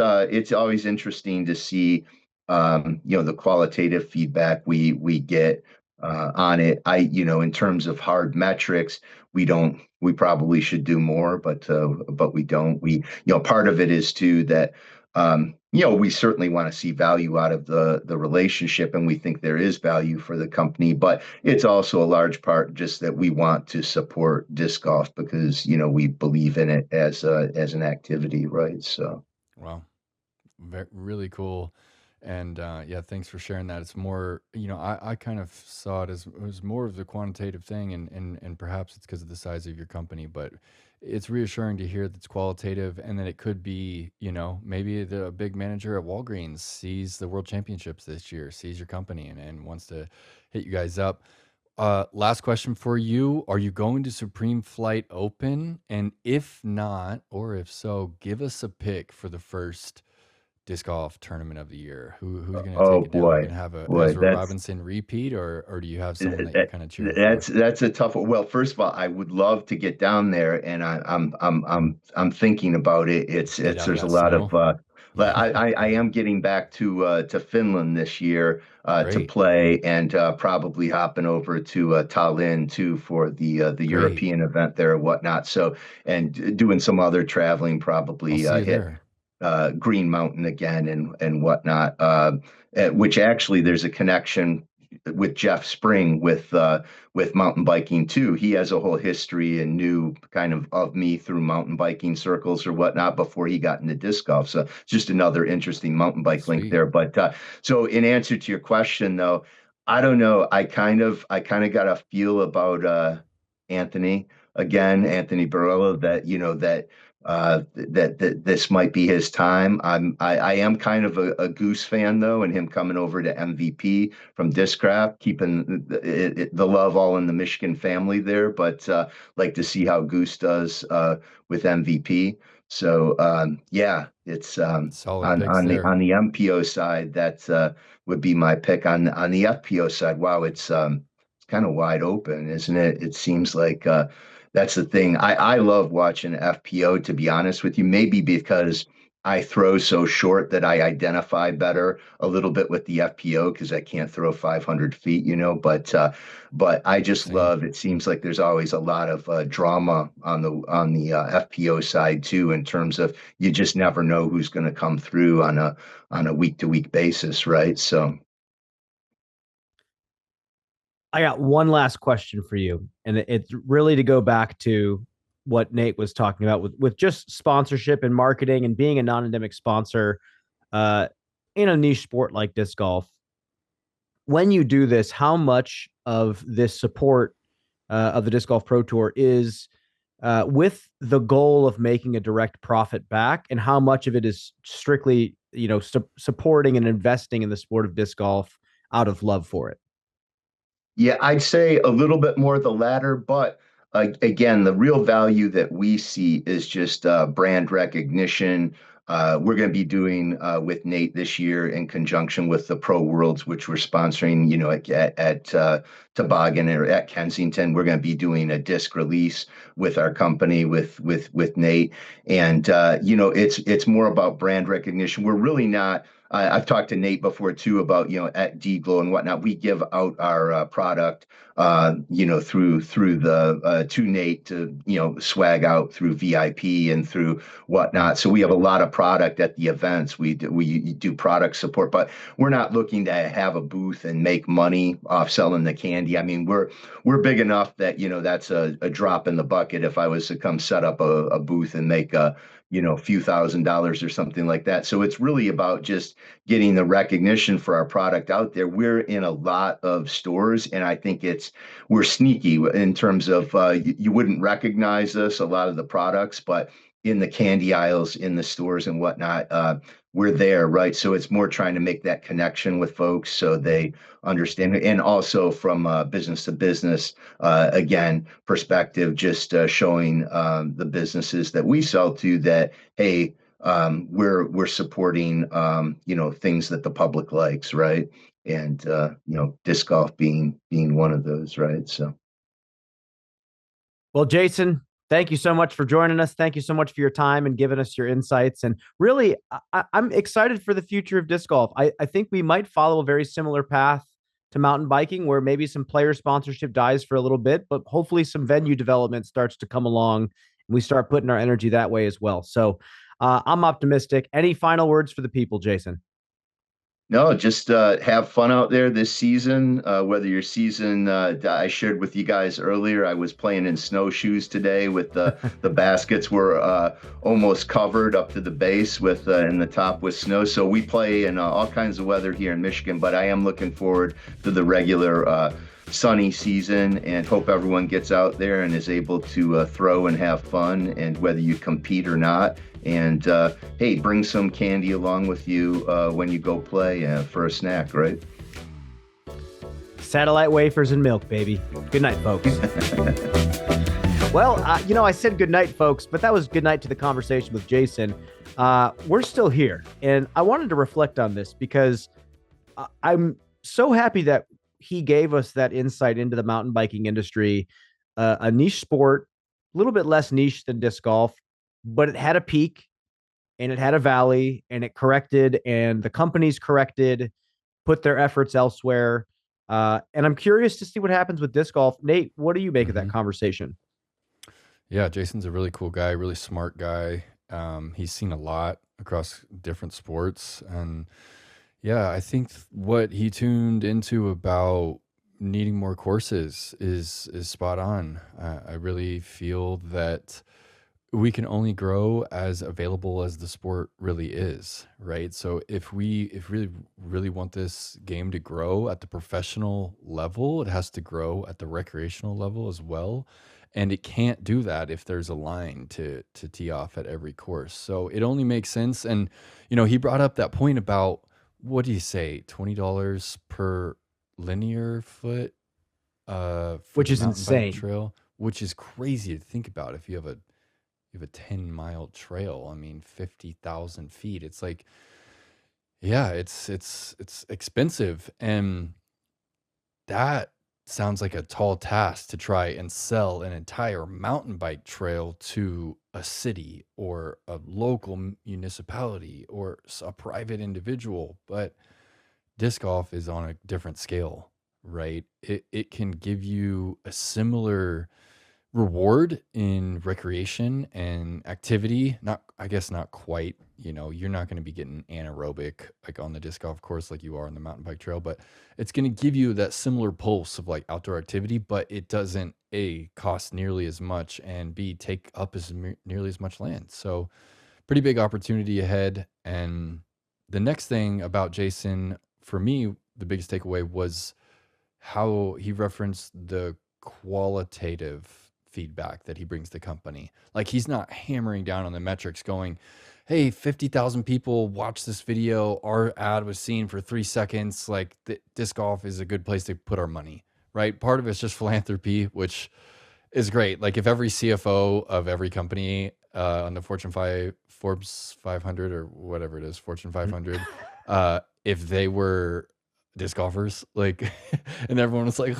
always interesting to see, you know, the qualitative feedback we get on it. You know, in terms of hard metrics, we don't. We probably should do more, but we don't. You know, part of it is too that you know, we certainly want to see value out of the relationship, and we think there is value for the company. But it's also a large part just that we want to support disc golf because, you know, we believe in it as an activity, right? So
Wow, really cool. And yeah, thanks for sharing that. It's more, I kind of saw it as it was more of the quantitative thing, and perhaps it's because of the size of your company, but it's reassuring to hear that it's qualitative, and that it could be, maybe the big manager at Walgreens sees the World Championships this year, sees your company, and wants to hit you guys up. Last question for you. Are you going to Supreme Flight Open? And if not, or if so, give us a pick for the first disc golf tournament of the year. Who's going to take
Oh
it down? Are you going
boy,
to have a
boy,
Ezra
that's
Robinson repeat, or do you have someone that you're
that,
kind of cheering for?
that's a tough one. Well, first of all, I would love to get down there, and I'm thinking about it.
Get
It's
out of
there's a
that
lot of
snow.
but I am getting back to Finland this year to
Great,
play, and probably hopping over to Tallinn too for the
great.
European event there and whatnot. So, and doing some other traveling,
I'll
probably
see you
hit
there.
Green Mountain again and whatnot. Which actually there's a connection with Jeff Spring with mountain biking too. He has a whole history and knew kind of me through mountain biking circles or whatnot before he got into disc golf. So just another interesting mountain bike link
Sweet.
there. But so in answer to your question though, I don't know. I kind of got a feel about Anthony again, Anthony Barella, that that this might be his time. I am kind of a Goose fan though, and him coming over to MVP from Discraft, keeping the love all in the Michigan family there. But like to see how Goose does with MVP. So yeah, it's
Solid picks
on
there.
the MPO side that would be my pick. On the FPO side, wow, it's kind of wide open, isn't it? It seems like that's the thing. I love watching FPO, to be honest with you, maybe because I throw so short that I identify better a little bit with the FPO because I can't throw 500 feet, but I just
Same.
love, it seems like there's always a lot of drama on the FPO side too, in terms of you just never know who's going to come through on a week to week basis, right? So
I got one last question for you, and it's really to go back to what Nate was talking about with just sponsorship and marketing and being a non-endemic sponsor uh, in a niche sport like disc golf. When you do this, how much of this support of the disc golf pro tour is with the goal of making a direct profit back, and how much of it is strictly supporting and investing in the sport of disc golf out of love for it?
yeah, I'd say a little bit more the latter, but again, the real value that we see is just brand recognition. We're going to be doing with Nate this year in conjunction with the Pro Worlds, which we're sponsoring, at Toboggan or at Kensington. We're going to be doing a disc release with our company with Nate, and it's more about brand recognition. We're really not. I've talked to Nate before too about at D-Glow and whatnot. We give out our product through the to Nate to swag out through VIP and through whatnot. So we have a lot of product at the events. We do product support, but we're not looking to have a booth and make money off selling the candy. I mean, we're big enough that that's a drop in the bucket if I was to come set up a booth and make a few $1,000s or something like that. So it's really about just getting the recognition for our product out there. We're in a lot of stores, and I think we're sneaky in terms of you wouldn't recognize us, a lot of the products, but in the candy aisles in the stores and whatnot, we're there, right? So it's more trying to make that connection with folks so they understand, and also from business to business, again, perspective, just showing the businesses that we sell to that, hey, we're supporting things that the public likes, right? And disc golf being one of those, right? So
Well, Jason, thank you so much for joining us. Thank you so much for your time and giving us your insights. And really, I'm excited for the future of disc golf. I think we might follow a very similar path to mountain biking, where maybe some player sponsorship dies for a little bit, but hopefully some venue development starts to come along and we start putting our energy that way as well. So I'm optimistic. Any final words for the people, Jason?
No, just have fun out there this season. Whether your season, I shared with you guys earlier, I was playing in snowshoes today with the baskets were almost covered up to the base with and the top with snow. So we play in all kinds of weather here in Michigan, but I am looking forward to the regular sunny season and hope everyone gets out there and is able to throw and have fun, and whether you compete or not. And hey, bring some candy along with you when you go play for a snack, right?
Satellite wafers and milk, baby. Good night, folks. Well, I said good night, folks, but that was good night to the conversation with Jason. We're still here, and I wanted to reflect on this because I'm so happy that he gave us that insight into the mountain biking industry, a niche sport, a little bit less niche than disc golf, but it had a peak and it had a valley, and it corrected, and the companies corrected, put their efforts elsewhere. And I'm curious to see what happens with disc golf. Nate, what do you make of that conversation?
Yeah, Jason's a really cool guy, really smart guy. He's seen a lot across different sports, and yeah, I think what he tuned into about needing more courses is spot on. I really feel that we can only grow as available as the sport really is, right? So if we really want this game to grow at the professional level, it has to grow at the recreational level as well. And it can't do that if there's a line to tee off at every course. So it only makes sense. And he brought up that point about, what do you say, $20 per linear foot for
Which
the
is
mountain bike
insane.
trail, which is crazy to think about. If you have a 10-mile trail, I mean, 50,000 feet. It's like, yeah, it's expensive. And that sounds like a tall task to try and sell an entire mountain bike trail to a city or a local municipality or a private individual. But disc golf is on a different scale, right? It can give you a similar reward in recreation and activity. Not, I guess not quite, you're not going to be getting anaerobic like on the disc golf course like you are on the mountain bike trail, but it's going to give you that similar pulse of like outdoor activity, but it doesn't A, cost nearly as much, and B, take up nearly as much land. So pretty big opportunity ahead. And the next thing about Jason, for me, the biggest takeaway was how he referenced the qualitative feedback that he brings to company. Like, he's not hammering down on the metrics going, hey, 50,000 people watched this video. Our ad was seen for 3 seconds. Like, disc golf is a good place to put our money, right? Part of it's just philanthropy, which is great. Like, if every CFO of every company on the Forbes 500 or whatever it is, Fortune 500, if they were disc golfers, like, and everyone was like,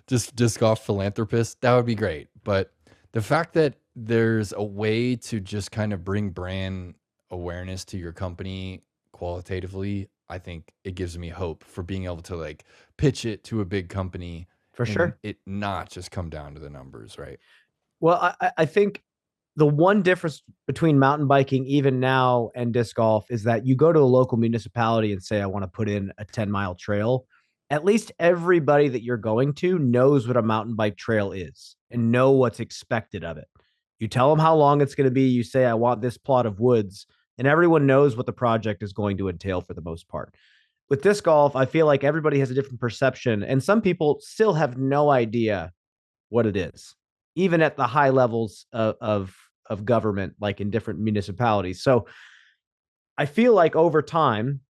just disc golf philanthropists, that would be great. But the fact that there's a way to just kind of bring brand awareness to your company qualitatively, I think it gives me hope for being able to like pitch it to a big company
For
and
sure.
it not just come down to the numbers, right?
Well, I think the one difference between mountain biking even now and disc golf is that you go to a local municipality and say, I want to put in a 10-mile trail. At least everybody that you're going to knows what a mountain bike trail is and know what's expected of it. You tell them how long it's going to be. You say, I want this plot of woods, and everyone knows what the project is going to entail for the most part. With disc golf, I feel like everybody has a different perception, and some people still have no idea what it is, even at the high levels of government, like in different municipalities. So I feel like over time,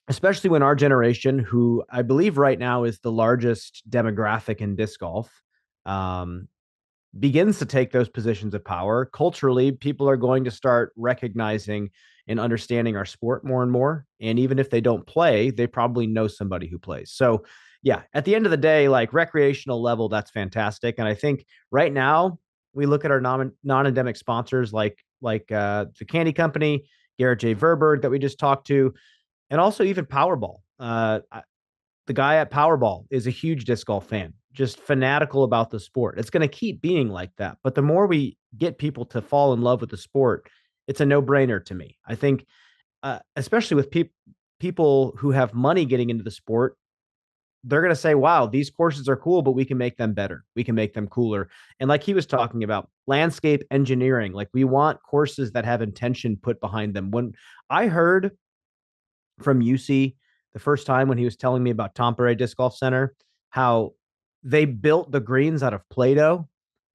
especially when our generation, who I believe right now is the largest demographic in disc golf, um, begins to take those positions of power, culturally, people are going to start recognizing and understanding our sport more and more. And even if they don't play, they probably know somebody who plays. So, yeah, at the end of the day, like recreational level, that's fantastic. And I think right now we look at our non-endemic sponsors like the Candy Company, Garrett J. Verberg that we just talked to, and also even Powerball. The guy at Powerball is a huge disc golf fan, just fanatical about the sport. It's going to keep being like that. But the more we get people to fall in love with the sport, it's a no brainer to me. I think, especially with people, people who have money getting into the sport, they're going to say, wow, these courses are cool, but we can make them better. We can make them cooler. And like he was talking about, landscape engineering, like we want courses that have intention put behind them. When I heard from UC the first time when he was telling me about Tampere Disc Golf Center, how they built the greens out of Play-Doh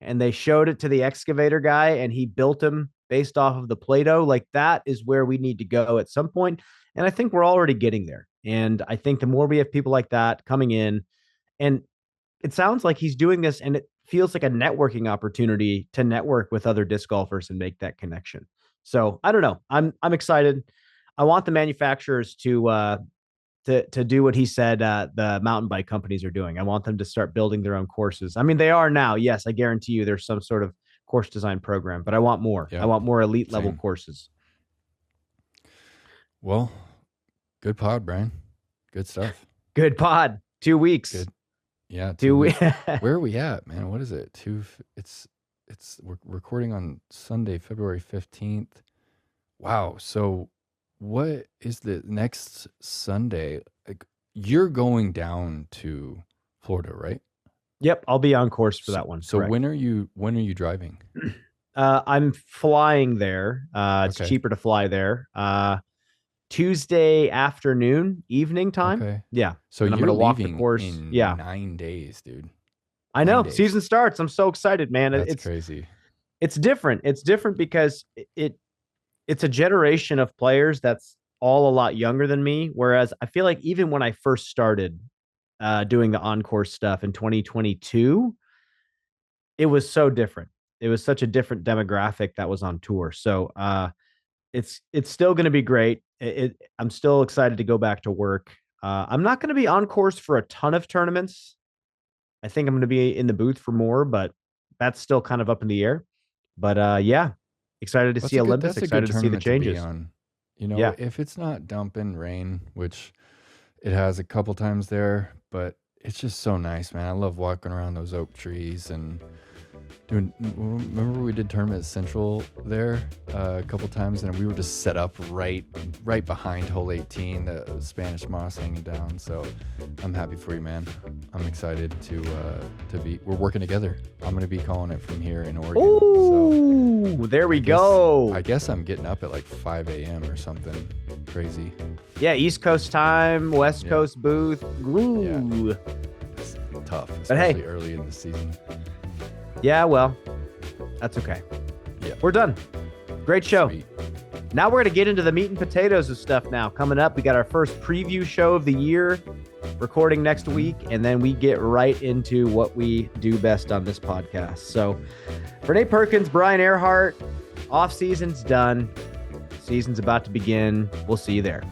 and they showed it to the excavator guy and he built them based off of the Play-Doh. Like that is where we need to go at some point. And I think we're already getting there. And I think the more we have people like that coming in, and it sounds like he's doing this and it feels like a networking opportunity to network with other disc golfers and make that connection. So I don't know. I'm excited. I want the manufacturers to do what he said the mountain bike companies are doing. I want them to start building their own courses. I mean, they are now. Yes, I guarantee you there's some sort of course design program, but I want more.
Yeah,
I want more elite level
same.
courses.
Well, good pod, Brian. Good stuff.
Good pod. 2 weeks.
Good. Yeah,
2 weeks.
Where are we at, man? What is it? We're recording on Sunday, February 15th. Wow. So what is the next Sunday? Like, you're going down to Florida, right?
Yep, I'll be on course for that one.
So
correct.
when are you driving?
I'm flying there. It's
Okay.
cheaper to fly there. Tuesday afternoon, evening time.
Okay.
Yeah.
So
and I'm
you're
gonna walk the
leaving
course.
in
Yeah.
9 days, dude.
I know.
9 days.
Season starts. I'm so excited, man.
That's
it's
crazy.
It's different. It's different because it's a generation of players that's all a lot younger than me. Whereas I feel like even when I first started doing the on-course stuff in 2022, it was so different. It was such a different demographic that was on tour. So it's still going to be great. I'm still excited to go back to work. I'm not going to be on course for a ton of tournaments. I think I'm going to be in the booth for more, but that's still kind of up in the air. But yeah, excited to see Olympus. Excited to see the changes.
You know,
Yeah.
if it's not dumping rain, which it has a couple times there, but it's just so nice, man. I love walking around those oak trees and doing. Remember we did Tournament Central there a couple times, and we were just set up right behind hole 18, the Spanish moss hanging down. So I'm happy for you, man. I'm excited to be. We're working together. I'm gonna be calling it from here in Oregon.
Ooh,
so
there we go.
I guess I'm getting up at like 5 a.m. or something crazy.
Yeah, East Coast time, West Coast booth. Ooh.
Yeah. It's tough,
But hey.
especially early in the season.
Yeah, well, that's okay.
Yeah.
We're done. Great show.
Sweet.
Now we're going to get into the meat and potatoes of stuff now. Coming up, we got our first preview show of the year recording next week, and then we get right into what we do best on this podcast. So for Nate Perkins, Brian Earhart, off season's done. Season's about to begin. We'll see you there.